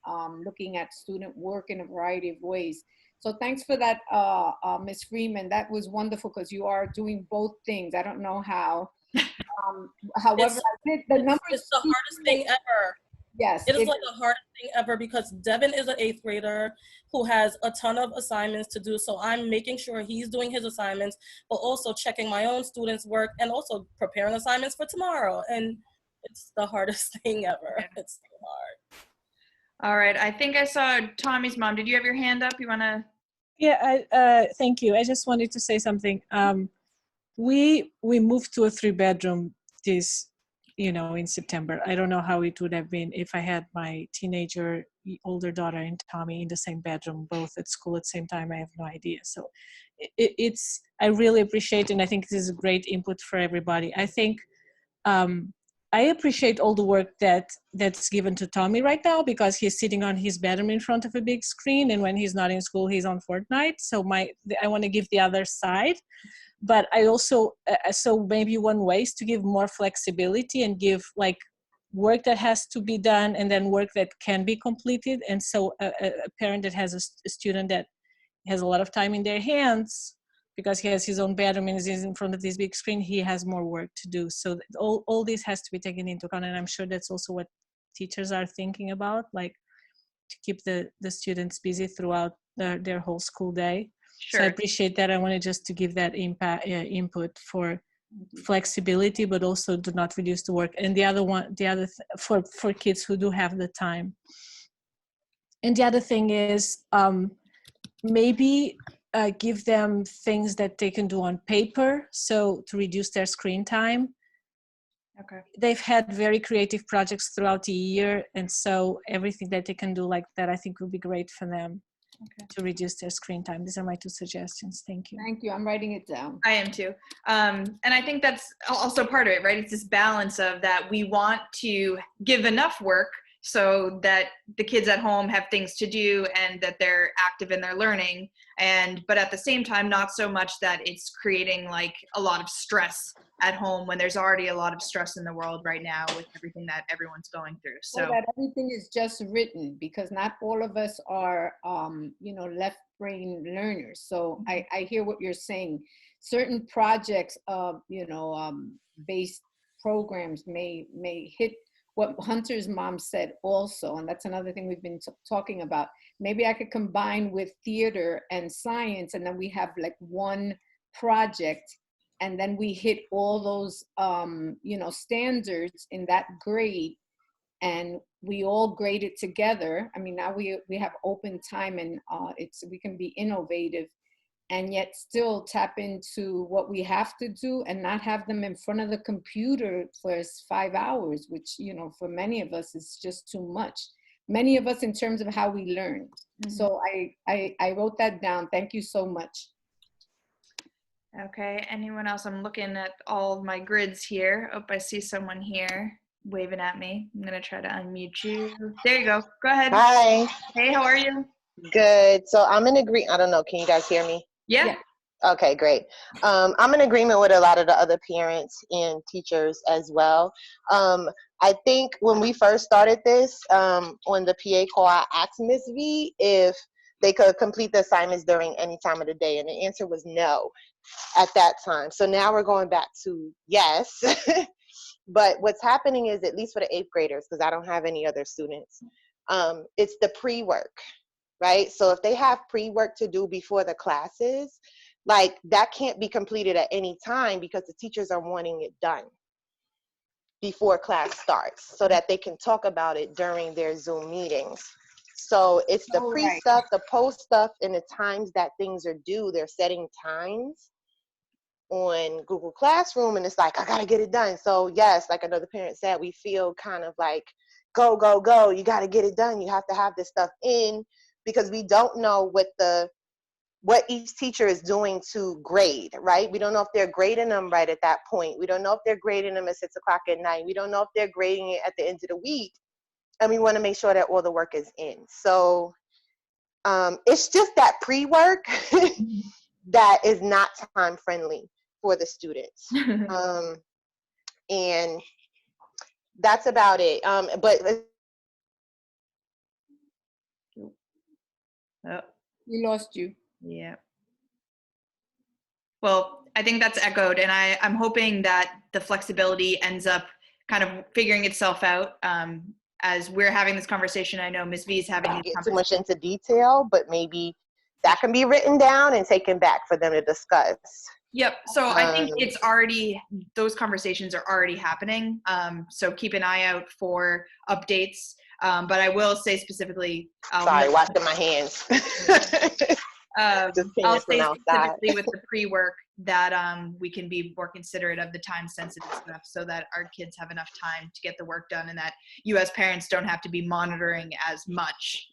looking at student work in a variety of ways. So thanks for that, Ms. Freeman. That was wonderful, because you are doing both things. I don't know how. However, the numbers. It's the hardest thing ever. Yes. It is like the hardest thing ever, because Devin is an 8th grader who has a ton of assignments to do. So I'm making sure he's doing his assignments, but also checking my own students' work and also preparing assignments for tomorrow. And it's the hardest thing ever. Yeah. It's so hard. All right. I think I saw Tommy's mom. Did you have your hand up? You want to? Yeah, thank you. I just wanted to say something. We moved to a 3-bedroom this, in September. I don't know how it would have been if I had my teenager, older daughter, and Tommy in the same bedroom, both at school at the same time. I have no idea. So I really appreciate, and I think this is a great input for everybody. I think I appreciate all the work that's given to Tommy right now, because he's sitting on his bedroom in front of a big screen, and when he's not in school, he's on Fortnite. So I want to give the other side, but I also so maybe one way is to give more flexibility and give like work that has to be done and then work that can be completed. And so a parent that has a student that has a lot of time in their hands, because he has his own bedroom and is in front of this big screen, he has more work to do. So all this has to be taken into account, and I'm sure that's also what teachers are thinking about, like to keep the students busy throughout their whole school day. So I Sure. appreciate that. I wanted just to give that input for flexibility, but also do not reduce the work. And the other for kids who do have the time. And the other thing is maybe give them things that they can do on paper, so to reduce their screen time. Okay. They've had very creative projects throughout the year, and so everything that they can do like that, I think, will be great for them to reduce their screen time. These are my 2 suggestions. Thank you. Thank you. I'm writing it down. I am too. And I think that's also part of it, right? It's this balance of that we want to give enough work so that the kids at home have things to do and that they're active in their learning, but at the same time not so much that it's creating like a lot of stress at home when there's already a lot of stress in the world right now with everything that everyone's going through. So that everything is just written, because not all of us are left brain learners. So I hear what you're saying. Certain projects of based programs may hit what Hunter's mom said also, and that's another thing we've been talking about. Maybe I could combine with theater and science, and then we have like one project, and then we hit all those standards in that grade, and we all grade it together. I mean, now we have open time, and we can be innovative and yet still tap into what we have to do and not have them in front of the computer for 5 hours, which, for many of us is just too much. Many of us in terms of how we learn. Mm-hmm. So I wrote that down. Thank you so much. Okay, anyone else? I'm looking at all of my grids here. Oh, I see someone here waving at me. I'm gonna try to unmute you. There you go. Go ahead. Hi. Hey, how are you? Good. So I'm in agreement. I don't know. Can you guys hear me? Yeah. Okay, great. I'm in agreement with a lot of the other parents and teachers as well. I think when we first started this, when the PA call, I asked Ms. V if they could complete the assignments during any time of the day, and the answer was no at that time. So now we're going back to yes. But what's happening is, at least for the 8th graders, because I don't have any other students, it's the pre-work. Right? So if they have pre-work to do before the classes, like that can't be completed at any time because the teachers are wanting it done before class starts so that they can talk about it during their Zoom meetings. So it's the pre-stuff, the post stuff, and the times that things are due. They're setting times on Google Classroom, and it's like, I gotta get it done. So yes, like another parent said, we feel kind of like, go, go, go. You gotta get it done. You have to have this stuff in, because we don't know what each teacher is doing to grade, right? We don't know if they're grading them right at that point. We don't know if they're grading them at 6 o'clock at night. We don't know if they're grading it at the end of the week. And we want to make sure that all the work is in. So it's just that pre-work that is not time friendly for the students. And that's about it. But oh. We lost you. Yeah. Well, I think that's echoed, and I'm hoping that the flexibility ends up kind of figuring itself out as we're having this conversation. I know Ms. V is having this conversation. Too much into detail, but maybe that can be written down and taken back for them to discuss. Yep. So I think it's already, those conversations are already happening. So keep an eye out for updates. But I will say specifically. Sorry, washing my hands. I'll say specifically with the pre-work that we can be more considerate of the time-sensitive stuff so that our kids have enough time to get the work done, and that you as parents don't have to be monitoring as much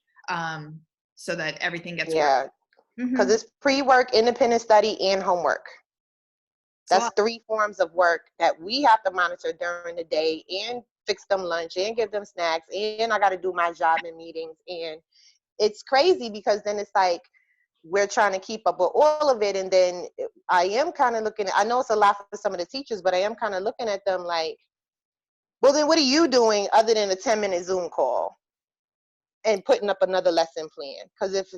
so that everything gets worked. Because it's pre-work, independent study, and homework. That's 3 forms of work that we have to monitor during the day and fix them lunch and give them snacks, and I got to do my job in meetings. And it's crazy because then it's like we're trying to keep up with all of it, and then I am kind of looking at, I know it's a lot for some of the teachers, but I am kind of looking at them like, well, then what are you doing other than a 10-minute Zoom call and putting up another lesson plan? Because if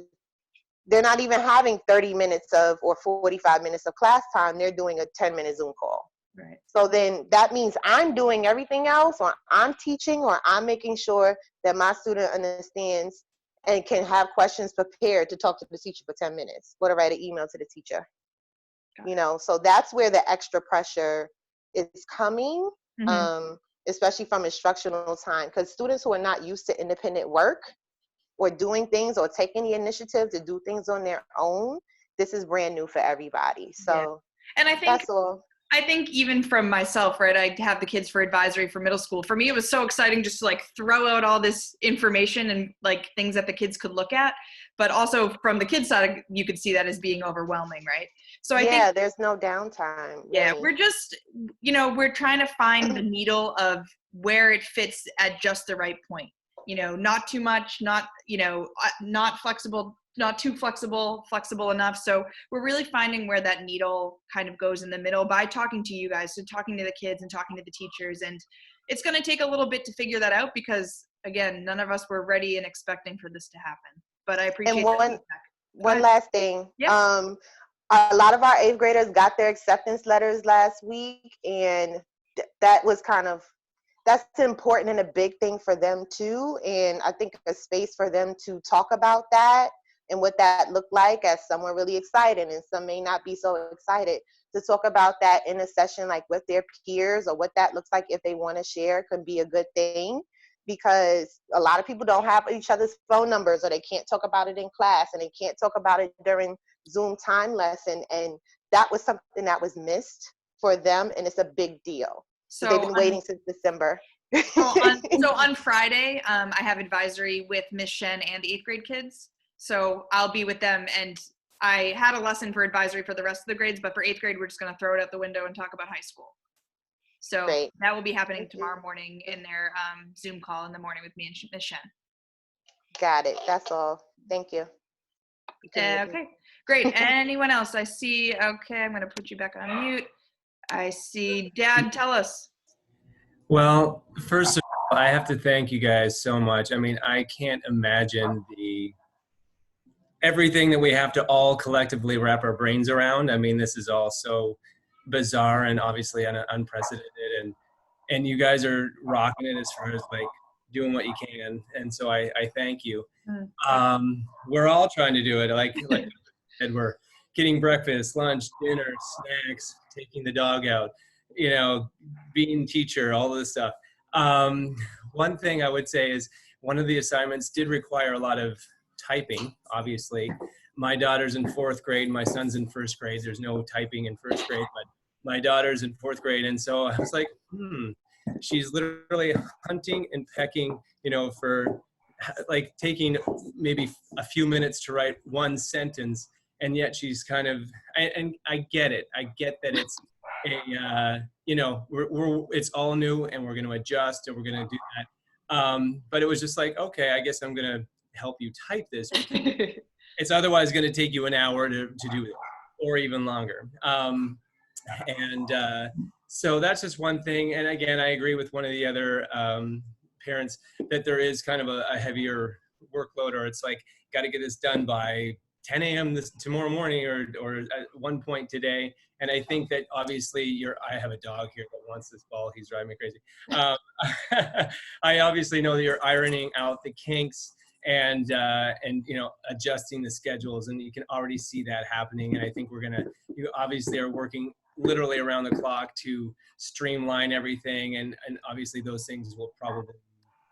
they're not even having 30 minutes or 45 minutes of class time, they're doing a 10-minute Zoom call. Right. So then that means I'm doing everything else, or I'm teaching, or I'm making sure that my student understands and can have questions prepared to talk to the teacher for 10 minutes or to write an email to the teacher. You know, so that's where the extra pressure is coming, especially from instructional time, because students who are not used to independent work or doing things or taking the initiative to do things on their own, this is brand new for everybody. So and I think that's all. I think even from myself, right, I have the kids for advisory for middle school. For me, it was so exciting just to like throw out all this information and like things that the kids could look at. But also from the kids' side, you could see that as being overwhelming, right? So I think there's no downtime. Yeah, really. we're just, you know, we're trying to find the needle of where it fits at just the right point. You know, not too much, not, you know, not flexible, not too flexible, flexible enough. So we're really finding where that needle kind of goes in the middle by talking to you guys, so talking to the kids and talking to the teachers. And it's going to take a little bit to figure that out because, again, none of us were ready and expecting for this to happen. But I appreciate And one last thing. Yeah. A lot of our 8th graders got their acceptance letters last week, and that was that's important and a big thing for them too. And I think a space for them to talk about that and what that looked like, as some were really excited and some may not be so excited, to talk about that in a session like with their peers, or what that looks like if they want to share, could be a good thing, because a lot of people don't have each other's phone numbers, or they can't talk about it in class, and they can't talk about it during Zoom time lesson. And that was something that was missed for them, and it's a big deal. So they've been waiting since December. So on Friday, I have advisory with Miss Shen and the 8th grade kids. So I'll be with them, and I had a lesson for advisory for the rest of the grades, but for 8th grade, we're just going to throw it out the window and talk about high school. So Great. That will be happening tomorrow morning in their Zoom call in the morning with me and Miss Shen. Got it. That's all. Thank you. Okay, great. Anyone else? I see. Okay, I'm going to put you back on mute. I see. Dad, tell us. Well, first of all, I have to thank you guys so much. I mean, I can't imagine everything that we have to all collectively wrap our brains around. I mean, this is all so bizarre and obviously unprecedented, and you guys are rocking it as far as like doing what you can, and so I thank you. We're all trying to do it, like I said, we're getting breakfast, lunch, dinner, snacks, taking the dog out, you know, being teacher, all of this stuff. One thing I would say is one of the assignments did require a lot of typing, obviously. My daughter's in 4th grade, my son's in 1st grade. There's no typing in 1st grade, but my daughter's in 4th grade. And so I was like, she's literally hunting and pecking, you know, for like taking maybe a few minutes to write one sentence. And yet she's kind of, and I get it. I get that it's you know, it's all new and we're going to adjust and we're going to do that. But it was just like, okay, I guess I'm going to help you type this. It's otherwise going to take you an hour to do it, or even longer. So that's just one thing. And again, I agree with one of the other parents that there is kind of a heavier workload, or it's like, got to get this done by 10 a.m. tomorrow morning, or at one point today. And I think that obviously I have a dog here that wants this ball. He's driving me crazy. I obviously know that you're ironing out the kinks and you know, adjusting the schedules, and you can already see that happening. And I think you obviously are working literally around the clock to streamline everything. And obviously those things will probably,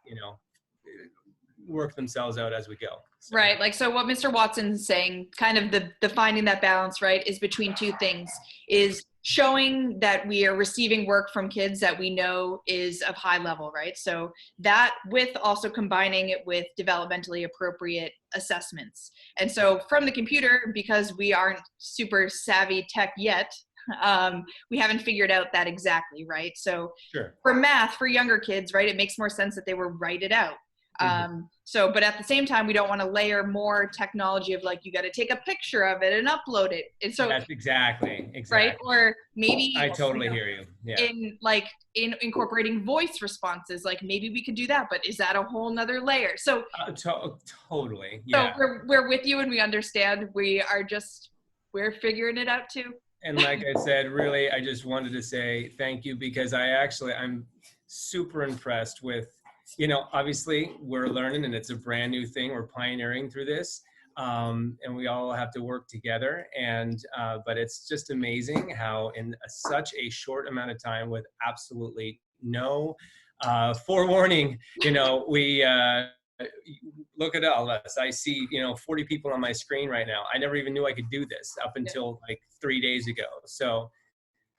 you know, work themselves out as we go. So. Right. Like, so what Mr. Watson's saying, kind of the finding that balance, right, is between two things, is showing that we are receiving work from kids that we know is of high level, right? So that, with also combining it with developmentally appropriate assessments. And so from the computer, because we aren't super savvy tech yet, we haven't figured out that exactly, right? So sure. For math, for younger kids, right, it makes more sense that they would write it out. But at the same time, we don't want to layer more technology of like, you got to take a picture of it and upload it. And so that's exactly. Right. Or maybe I totally hear you. Yeah. In incorporating voice responses, like maybe we could do that, but is that a whole nother layer? So totally. Yeah. So we're with you and we understand. We're figuring it out too. And like I said, really, I just wanted to say thank you, because I'm super impressed with you know, obviously we're learning and it's a brand new thing. We're pioneering through this. And we all have to work together. And, but it's just amazing how in such a short amount of time with absolutely no forewarning, you know, we, look at all of us. I see, you know, 40 people on my screen right now. I never even knew I could do this up until like 3 days ago. So,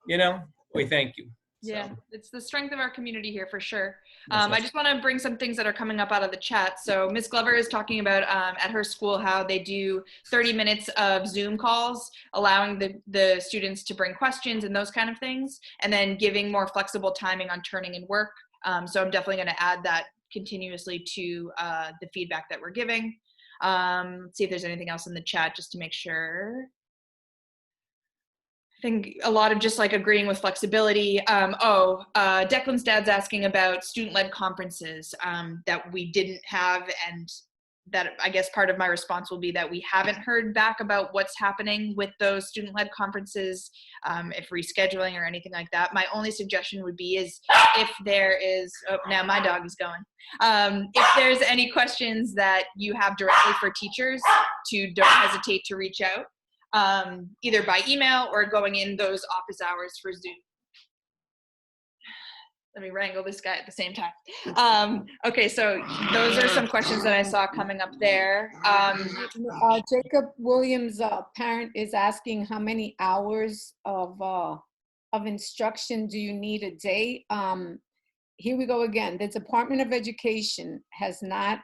you know, we thank you. Yeah, So, it's the strength of our community here for sure. That's I awesome. just want to bring some things that are coming up out of the chat. So Ms. Glover is talking about at her school how they do 30 minutes of Zoom calls, allowing the students to bring questions and those kind of things, and then giving more flexible timing on turning in work. So I'm definitely going to add that continuously to the feedback that we're giving. Let's see if there's anything else in the chat just to make sure. I think a lot of just like agreeing with flexibility. Declan's dad's asking about student-led conferences that we didn't have, and that I guess part of my response will be that we haven't heard back about what's happening with those student-led conferences, if rescheduling or anything like that. My only suggestion would be is if there is, oh, now my dog is going. If there's any questions that you have directly for teachers, don't hesitate to reach out. Either by email or going in those office hours for Zoom. Let me wrangle this guy at the same time. Okay, so those are some questions that I saw coming up there. Jacob Williams' parent is asking how many hours of instruction do you need a day? Here we go again. The Department of Education has not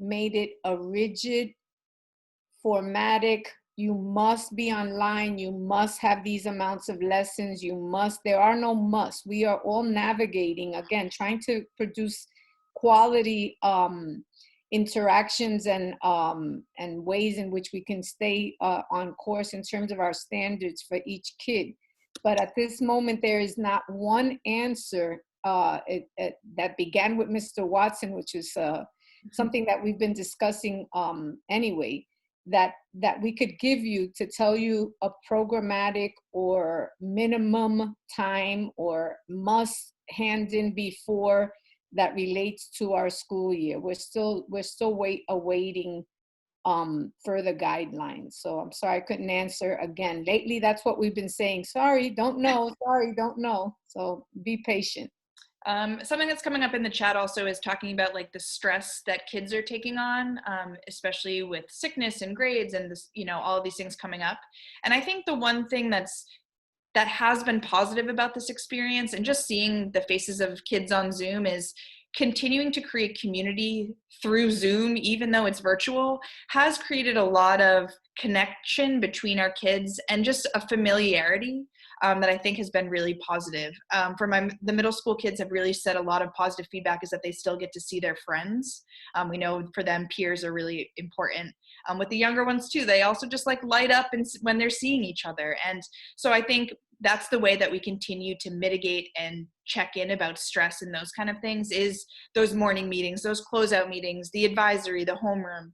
made it a rigid, formatic, you must be online, you must have these amounts of lessons, there are no musts. We are all navigating, again, trying to produce quality interactions and ways in which we can stay on course in terms of our standards for each kid. But at this moment, there is not one answer that began with Mr. Watson, which is something that we've been discussing anyway, that we could give you to tell you a programmatic or minimum time or must hand in before that relates to our school year. We're still awaiting further guidelines. So I'm sorry I couldn't answer again. Lately, that's what we've been saying. Sorry, don't know. Sorry, don't know. So be patient. Something that's coming up in the chat also is talking about like the stress that kids are taking on, especially with sickness and grades and this, you know, all of these things coming up. And I think the one thing that has been positive about this experience and just seeing the faces of kids on Zoom is continuing to create community through Zoom, even though it's virtual, has created a lot of connection between our kids and just a familiarity that I think has been really positive. For the middle school kids have really said a lot of positive feedback is that they still get to see their friends. We know for them peers are really important. With the younger ones too, they also just like light up when they're seeing each other. And so I think that's the way that we continue to mitigate and check in about stress and those kind of things is those morning meetings, those closeout meetings, the advisory, the homeroom,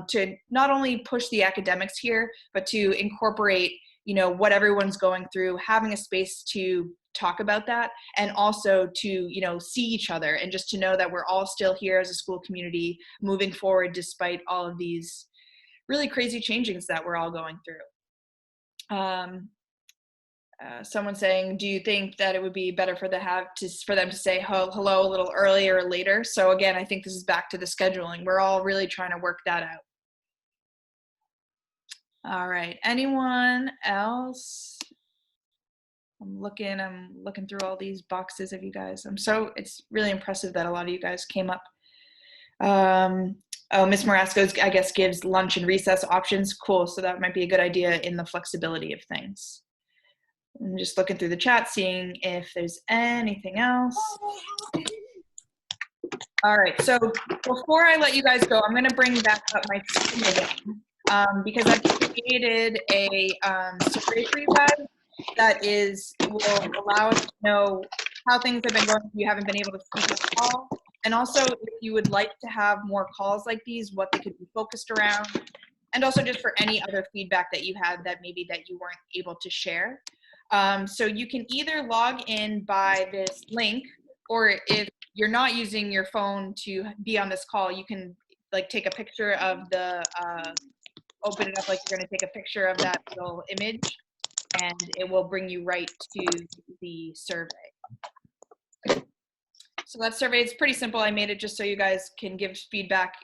to not only push the academics here, but to incorporate, you know, what everyone's going through, having a space to talk about that, and also to, you know, see each other and just to know that we're all still here as a school community moving forward despite all of these really crazy changes that we're all going through. Someone saying, do you think that it would be better for them to say hello a little earlier or later? So again, I think this is back to the scheduling. We're all really trying to work that out. All right, anyone else? I'm looking through all these boxes of you guys. It's really impressive that a lot of you guys came up. Ms. Marasco, I guess, gives lunch and recess options. Cool, so that might be a good idea in the flexibility of things. I'm just looking through the chat, seeing if there's anything else. All right, so before I let you guys go, I'm gonna bring back up my screen again, because I've created a survey for you guys that will allow us to know how things have been going if you haven't been able to speak at all. And also, if you would like to have more calls like these, what they could be focused around, and also just for any other feedback that you had that maybe that you weren't able to share. So you can either log in by this link, or if you're not using your phone to be on this call, you can like take a picture of the, open it up like you're gonna take a picture of that little image, and it will bring you right to the survey. So that survey is pretty simple. I made it just so you guys can give feedback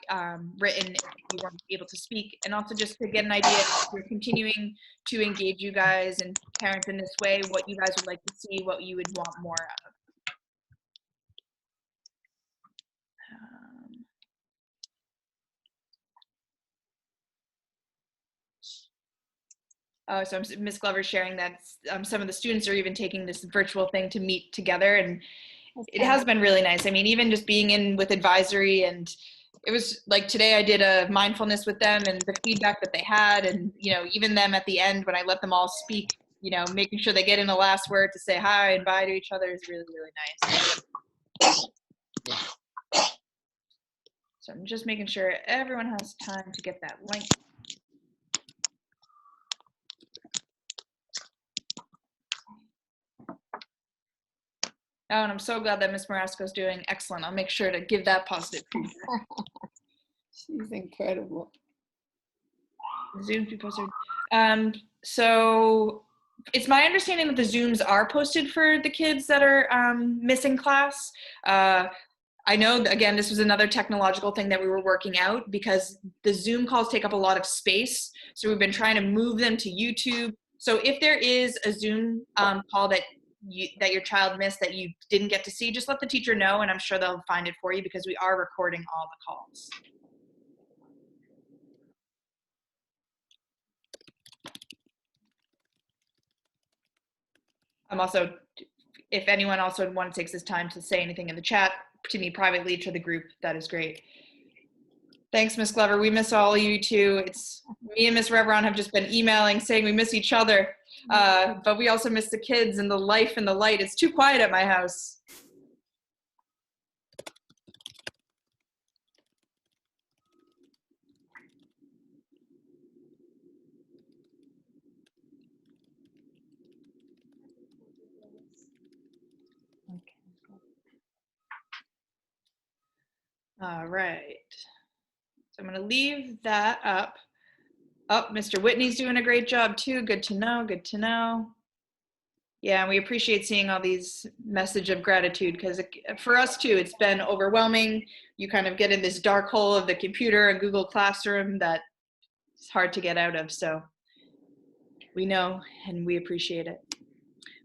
written if you weren't able to speak, and also just to get an idea if you're continuing to engage you guys and parents in this way, what you guys would like to see, what you would want more of. So Ms. Glover sharing that some of the students are even taking this virtual thing to meet together, and it has been really nice. I mean, even just being in with advisory, and it was like today I did a mindfulness with them and the feedback that they had, and you know, even them at the end when I let them all speak, you know, making sure they get in the last word to say hi and bye to each other is really, really nice. So I'm just making sure everyone has time to get that link. Oh, and I'm so glad that Ms. Marasco is doing excellent. I'll make sure to give that positive feedback. She's incredible. Zoom be posted. So it's my understanding that the Zooms are posted for the kids that are missing class. I know, again, this was another technological thing that we were working out because the Zoom calls take up a lot of space. So we've been trying to move them to YouTube. So if there is a Zoom call that your child missed that you didn't get to see, just let the teacher know, and I'm sure they'll find it for you because we are recording all the calls. I'm also, if anyone also takes this time to say anything in the chat to me privately, to the group, that is great. Thanks, Ms. Glover. We miss all of you too. It's me and Ms. Reveron have just been emailing saying we miss each other, but we also miss the kids and the life and the light. It's too quiet at my house. All right. So I'm going to leave that up. Oh, Mr. Whitney's doing a great job too. Good to know. Good to know. Yeah, and we appreciate seeing all these message of gratitude because for us too, it's been overwhelming. You kind of get in this dark hole of the computer and Google Classroom that it's hard to get out of. So we know and we appreciate it.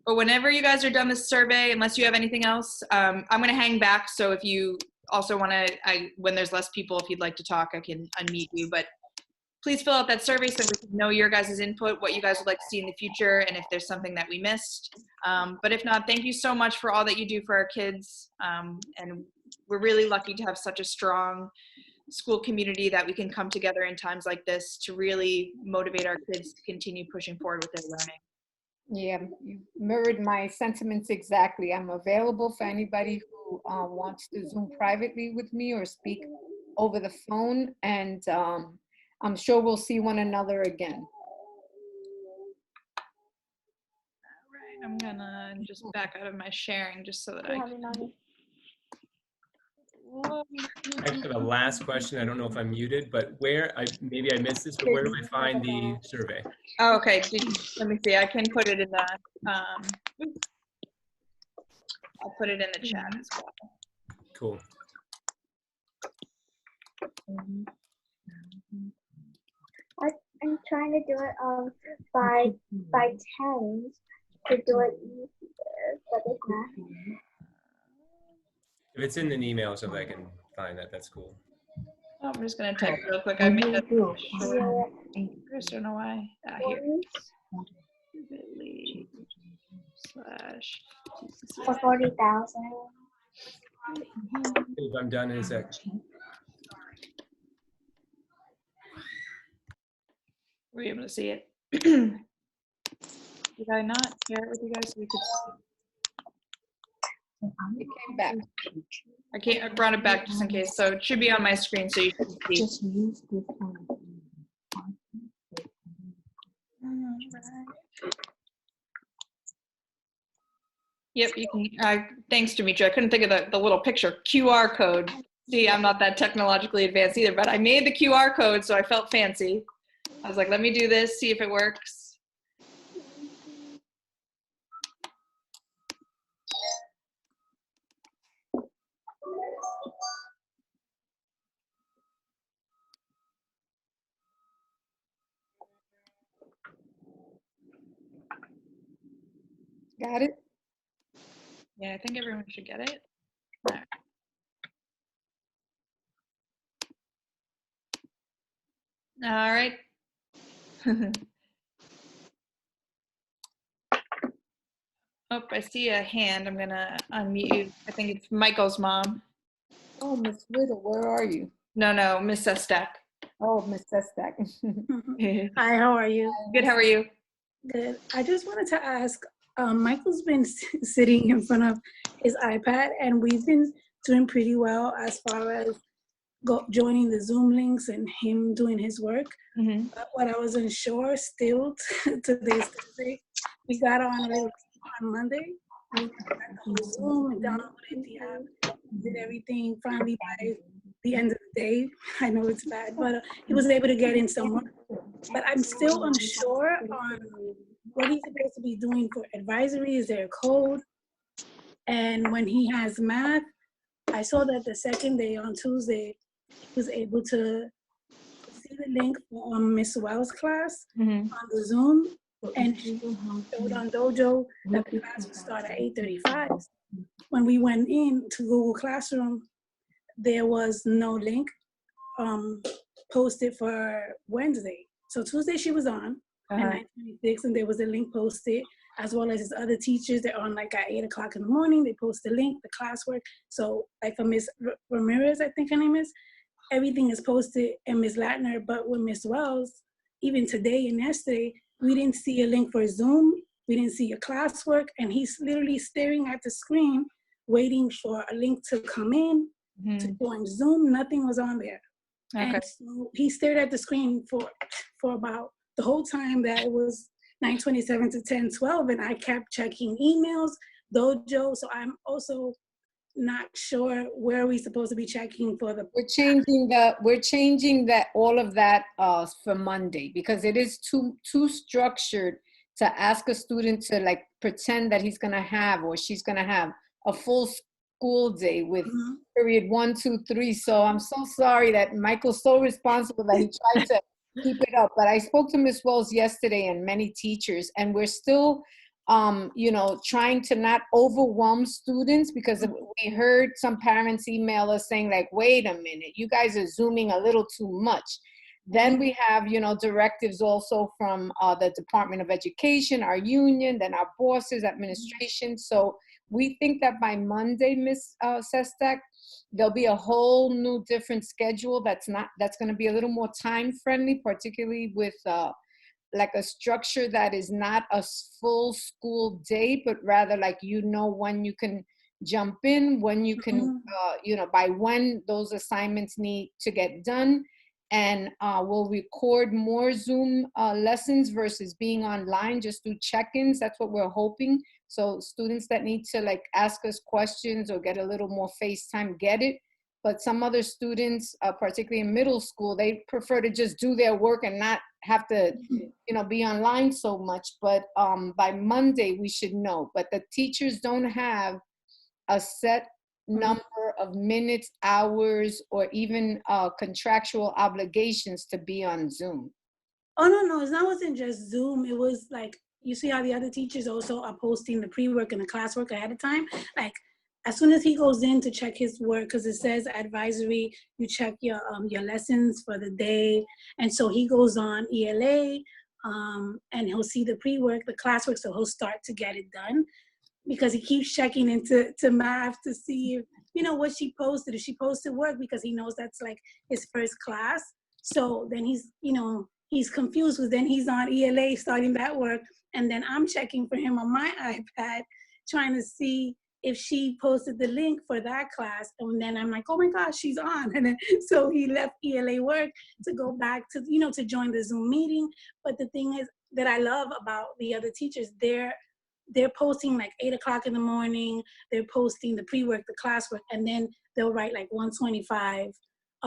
But whenever you guys are done this survey, unless you have anything else, I'm going to hang back. So if you also want to, when there's less people, if you'd like to talk, I can unmute you. But please fill out that survey so we can know your guys' input, what you guys would like to see in the future, and if there's something that we missed. But if not, thank you so much for all that you do for our kids. And we're really lucky to have such a strong school community that we can come together in times like this to really motivate our kids to continue pushing forward with their learning. Yeah, you mirrored my sentiments exactly. I'm available for anybody who wants to Zoom privately with me or speak over the phone, and I'm sure we'll see one another again. All right, I'm gonna just back out of my sharing just so that I can. Actually, the last question, I don't know if I'm muted, but maybe I missed this, but where do I find the survey? Oh, okay, let me see, I can put it in the, I'll put it in the chat as well. Cool. I'm trying to do it by 10 to do it easier, but it's not. If it's in an email so that I can find that, that's cool. Oh, I'm just gonna type real quick. I made it short. I just don't know why. Here. /. For 40,000. If I'm done in a sec. Were you able to see it? Did I not share it with you guys so we could see? It came back. I brought it back just in case. So it should be on my screen so you can see. Just use this one. Yep, you can. Thanks, Demetria. I couldn't think of the little picture. QR code. See, I'm not that technologically advanced either, but I made the QR code, so I felt fancy. I was like, let me do this, see if it works. Got it? Yeah, I think everyone should get it. All right. Oh, I see a hand. I'm gonna unmute you. I think it's Michael's mom. Oh, Miss Riddle, where are you? No, Miss Sestak. Oh, Miss Sestak. Hi, how are you? Good, how are you? Good. I just wanted to ask, Michael's been sitting in front of his iPad, and we've been doing pretty well as far as joining the Zoom links and him doing his work. Mm-hmm. But what I wasn't sure still, today's Thursday, we got on a little on Monday. We got on Zoom and downloaded the app, did everything finally by the end of the day. I know it's bad, but he was able to get in somewhere. But I'm still unsure on what he's supposed to be doing for advisory. Is there a code? And when he has math, I saw that the second day on Tuesday, he was able to see the link for Miss Wells' class on the Zoom, and she showed on Dojo that the class would start at 8:35. When we went in to Google Classroom, there was no link posted for Wednesday. So Tuesday she was on at 9:26, and there was a link posted, as well as his other teachers. They're on like at 8 o'clock in the morning. They post the link, the classwork. So like for Miss Ramirez, I think her name is, everything is posted, and Miss Latner. But with Miss Wells, even today and yesterday, we didn't see a link for Zoom. We didn't see a classwork, and he's literally staring at the screen, waiting for a link to come in to join Zoom. Nothing was on there. Okay. And so he stared at the screen for about the whole time that it was 9:27 to 10:12, and I kept checking emails, Dojo. So I'm also not sure where we're supposed to be checking for the. We're changing that all of that for Monday, because it is too structured to ask a student to like pretend that he's gonna have or she's gonna have a full school day with period 1, 2, 3. So I'm so sorry that Michael's so responsible that he tried to keep it up. But I spoke to Ms. Wells yesterday and many teachers, and we're still trying to not overwhelm students, because we heard some parents email us saying like, wait a minute, you guys are Zooming a little too much. Then we have, directives also from the Department of Education, our union, then our bosses, administration. So we think that by Monday, Ms. Sestak, there'll be a whole new different schedule that's going to be a little more time friendly, particularly with like a structure that is not a full school day, but rather like, when you can jump in, when you can, by when those assignments need to get done. And we'll record more Zoom lessons versus being online, just do check-ins. That's what we're hoping. So students that need to like ask us questions or get a little more FaceTime, get it. But some other students, particularly in middle school, they prefer to just do their work and not have to, be online so much. But by Monday, we should know. But the teachers don't have a set number of minutes, hours, or even contractual obligations to be on Zoom. Oh, no, it wasn't just Zoom. It was like, you see how the other teachers also are posting the pre-work and the classwork ahead of time? Like, as soon as he goes in to check his work, because it says advisory, you check your lessons for the day. And so he goes on ELA, and he'll see the pre-work, the classwork, so he'll start to get it done, because he keeps checking into math to see if, what she posted, if she posted work, because he knows that's like his first class. So then he's confused, because then he's on ELA starting that work. And then I'm checking for him on my iPad, trying to see if she posted the link for that class. And then I'm like, oh my gosh, she's on. And then, so he left ELA work to go back to, to join the Zoom meeting. But the thing is that I love about the other teachers, they're they're posting like 8 o'clock in the morning, they're posting the pre-work, the classwork, and then they'll write like 1:25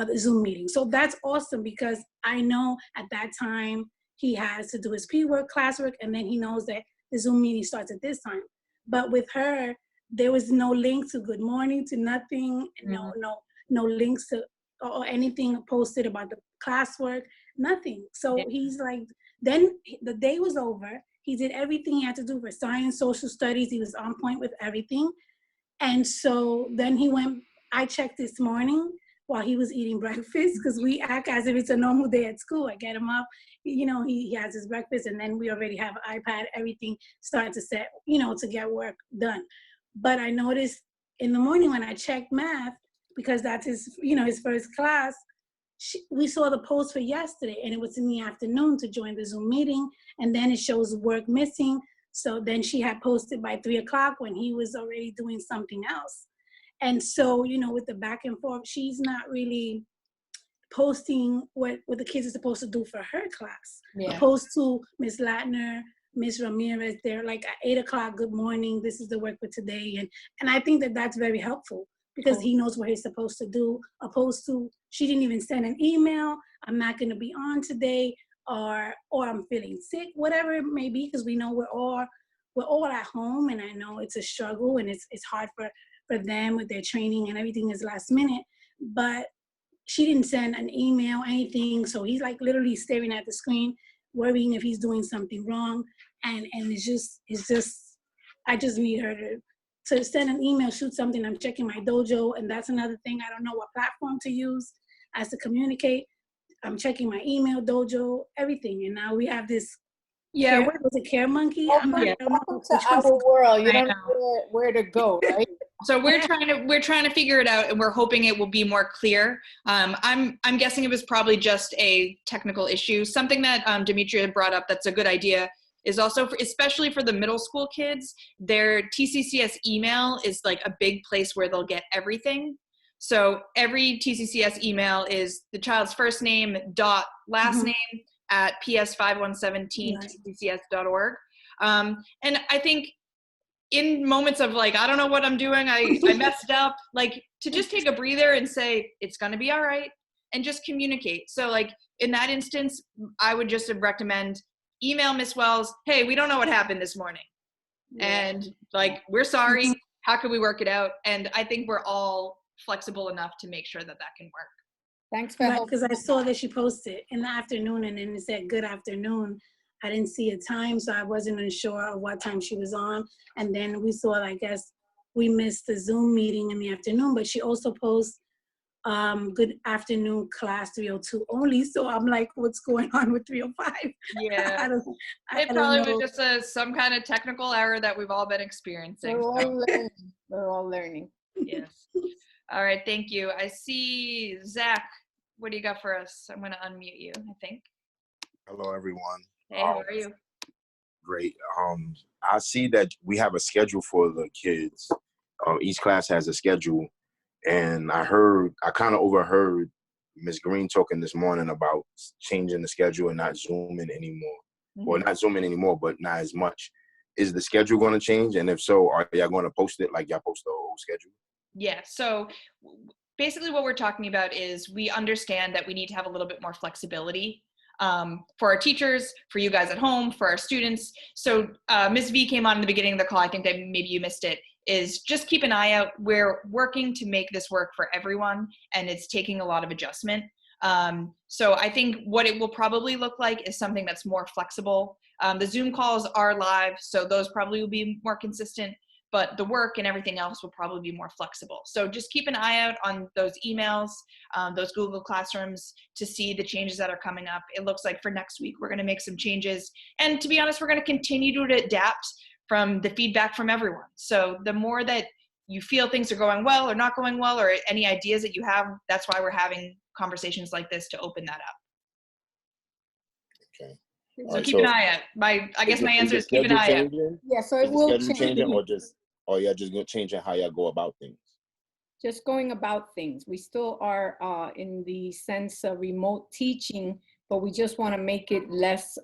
the Zoom meeting. So that's awesome because I know at that time he has to do his pre-work, classwork, and then he knows that the Zoom meeting starts at this time. But with her, there was no link to good morning, to nothing, no links to or anything posted about the classwork, nothing. So he's like, then the day was over. He did everything he had to do for science, social studies. He was on point with everything. And so then he went, I checked this morning while he was eating breakfast, because we act as if it's a normal day at school. I get him up, he has his breakfast, and then we already have an iPad, everything started to set, to get work done. But I noticed in the morning when I checked math, because that's his, his first class, we saw the post for yesterday, and it was in the afternoon to join the Zoom meeting, and then it shows work missing. So then she had posted by 3 o'clock when he was already doing something else. And so, with the back and forth, she's not really posting what the kids are supposed to do for her class. Opposed to Miss Latner, Miss Ramirez, they're like at 8 o'clock, good morning, this is the work for today. And I think that that's very helpful because he knows what he's supposed to do, opposed to she didn't even send an email, I'm not gonna be on today, or I'm feeling sick, whatever it may be, because we know we're all at home, and I know it's a struggle and it's hard for them with their training and everything is last minute, but she didn't send an email, anything. So he's like literally staring at the screen, worrying if he's doing something wrong. And it's just, I just need her to send an email, shoot something. I'm checking my dojo. And that's another thing. I don't know what platform to use as to communicate. I'm checking my email, dojo, everything. And now we have this what was it, Care Monkey? Welcome to our world. You don't know where to go, right? So we're trying to figure it out, and we're hoping it will be more clear. I'm guessing it was probably just a technical issue. Something that Demetria brought up that's a good idea is also, especially for the middle school kids, their TCCS email is like a big place where they'll get everything. So every TCCS email is the child's first name dot last name at ps5117tccs.org. And I think in moments of like, I don't know what I'm doing, I messed up, like to just take a breather and say, it's gonna be all right, and just communicate. So like in that instance, I would just recommend email Miss Wells, hey, we don't know what happened this morning. And like, we're sorry, how can we work it out? And I think we're all flexible enough to make sure that can work. Thanks for helping. Because I saw that she posted in the afternoon, and then it said good afternoon. I didn't see a time, so I wasn't unsure of what time she was on. And then we saw, I guess, we missed the Zoom meeting in the afternoon, but she also posts good afternoon class 302 only. So I'm like, what's going on with 305? Yeah, I it probably was just some kind of technical error that we've all been experiencing. We're all learning. Yes. All right, thank you. I see Zach. What do you got for us? I'm going to unmute you, I think. Hello, everyone. Hey, how are you? Great. I see that we have a schedule for the kids. Each class has a schedule, and I kind of overheard Ms. Green talking this morning about changing the schedule and not zooming anymore. Well, not zooming anymore, but not as much. Is the schedule going to change? And if so, are y'all going to post it like y'all post the whole schedule? Yeah, so basically what we're talking about is we understand that we need to have a little bit more flexibility for our teachers, for you guys at home, for our students. So Ms. V came on in the beginning of the call, I think that maybe you missed it, is just keep an eye out. We're working to make this work for everyone, and it's taking a lot of adjustment. So I think what it will probably look like is something that's more flexible. The Zoom calls are live, so those probably will be more consistent, but the work and everything else will probably be more flexible. So just keep an eye out on those emails, those Google Classrooms, to see the changes that are coming up. It looks like for next week, we're gonna make some changes. And to be honest, we're gonna continue to adapt from the feedback from everyone. So the more that you feel things are going well or not going well, or any ideas that you have, that's why we're having conversations like this to open that up. Okay. So keep an eye out. I guess my answer is keep an eye out. Yeah, so it will change. Changing, or y'all just gonna change how y'all go about things? Just going about things. We still are in the sense of remote teaching, but we just want to make it less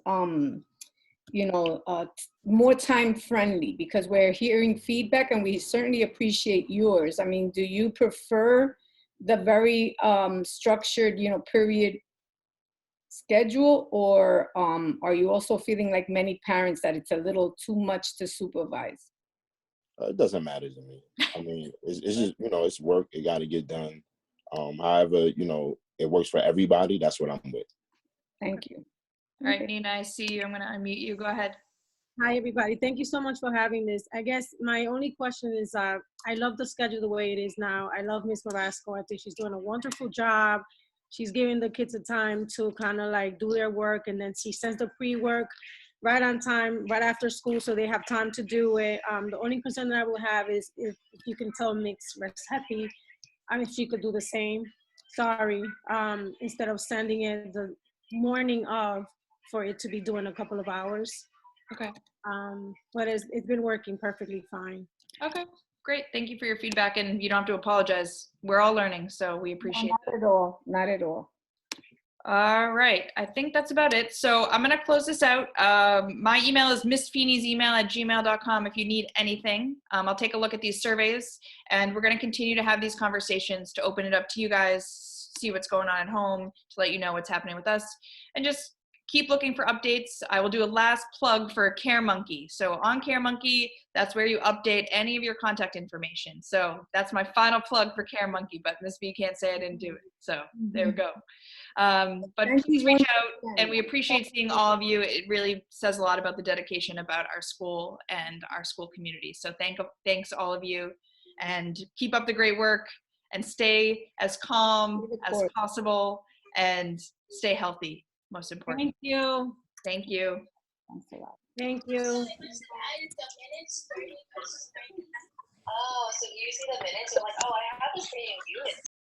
more time friendly, because we're hearing feedback and we certainly appreciate yours. I mean, do you prefer the very structured, period schedule, or are you also feeling like many parents that it's a little too much to supervise? It doesn't matter to me. I mean, it's just, it's work. It got to get done. However, it works for everybody. That's what I'm with. Thank you. All right, Nina, I see you. I'm going to unmute you. Go ahead. Hi, everybody. Thank you so much for having this. I guess my only question is, I love the schedule the way it is now. I love Ms. Marasco. I think she's doing a wonderful job. She's giving the kids the time to kind of like do their work, and then she sends the pre-work right on time, right after school, so they have time to do it. The only concern that I will have is if you can tell Ms. Recipe, if she could do the same. Sorry, instead of sending it the morning of, for it to be due in a couple of hours. Okay. But it's been working perfectly fine. Okay, great. Thank you for your feedback, and you don't have to apologize. We're all learning, so we appreciate Not at all. Not at all. All right, I think that's about it. So I'm gonna close this out. My email is missfeeney'semail@gmail.com if you need anything. I'll take a look at these surveys, and we're gonna continue to have these conversations to open it up to you guys, see what's going on at home, to let you know what's happening with us, and just keep looking for updates. I will do a last plug for CareMonkey. So on CareMonkey, that's where you update any of your contact information. So that's my final plug for CareMonkey, but Ms. B can't say I didn't do it. So there we go. But please reach out, and we appreciate seeing all of you. It really says a lot about the dedication about our school and our school community. So thanks all of you, and keep up the great work, and stay as calm as possible, and stay healthy, most important. Thank you. Thank you. Thanks a lot. Thank you. Oh, so you see the minutes, you're like, oh, I have this meeting due.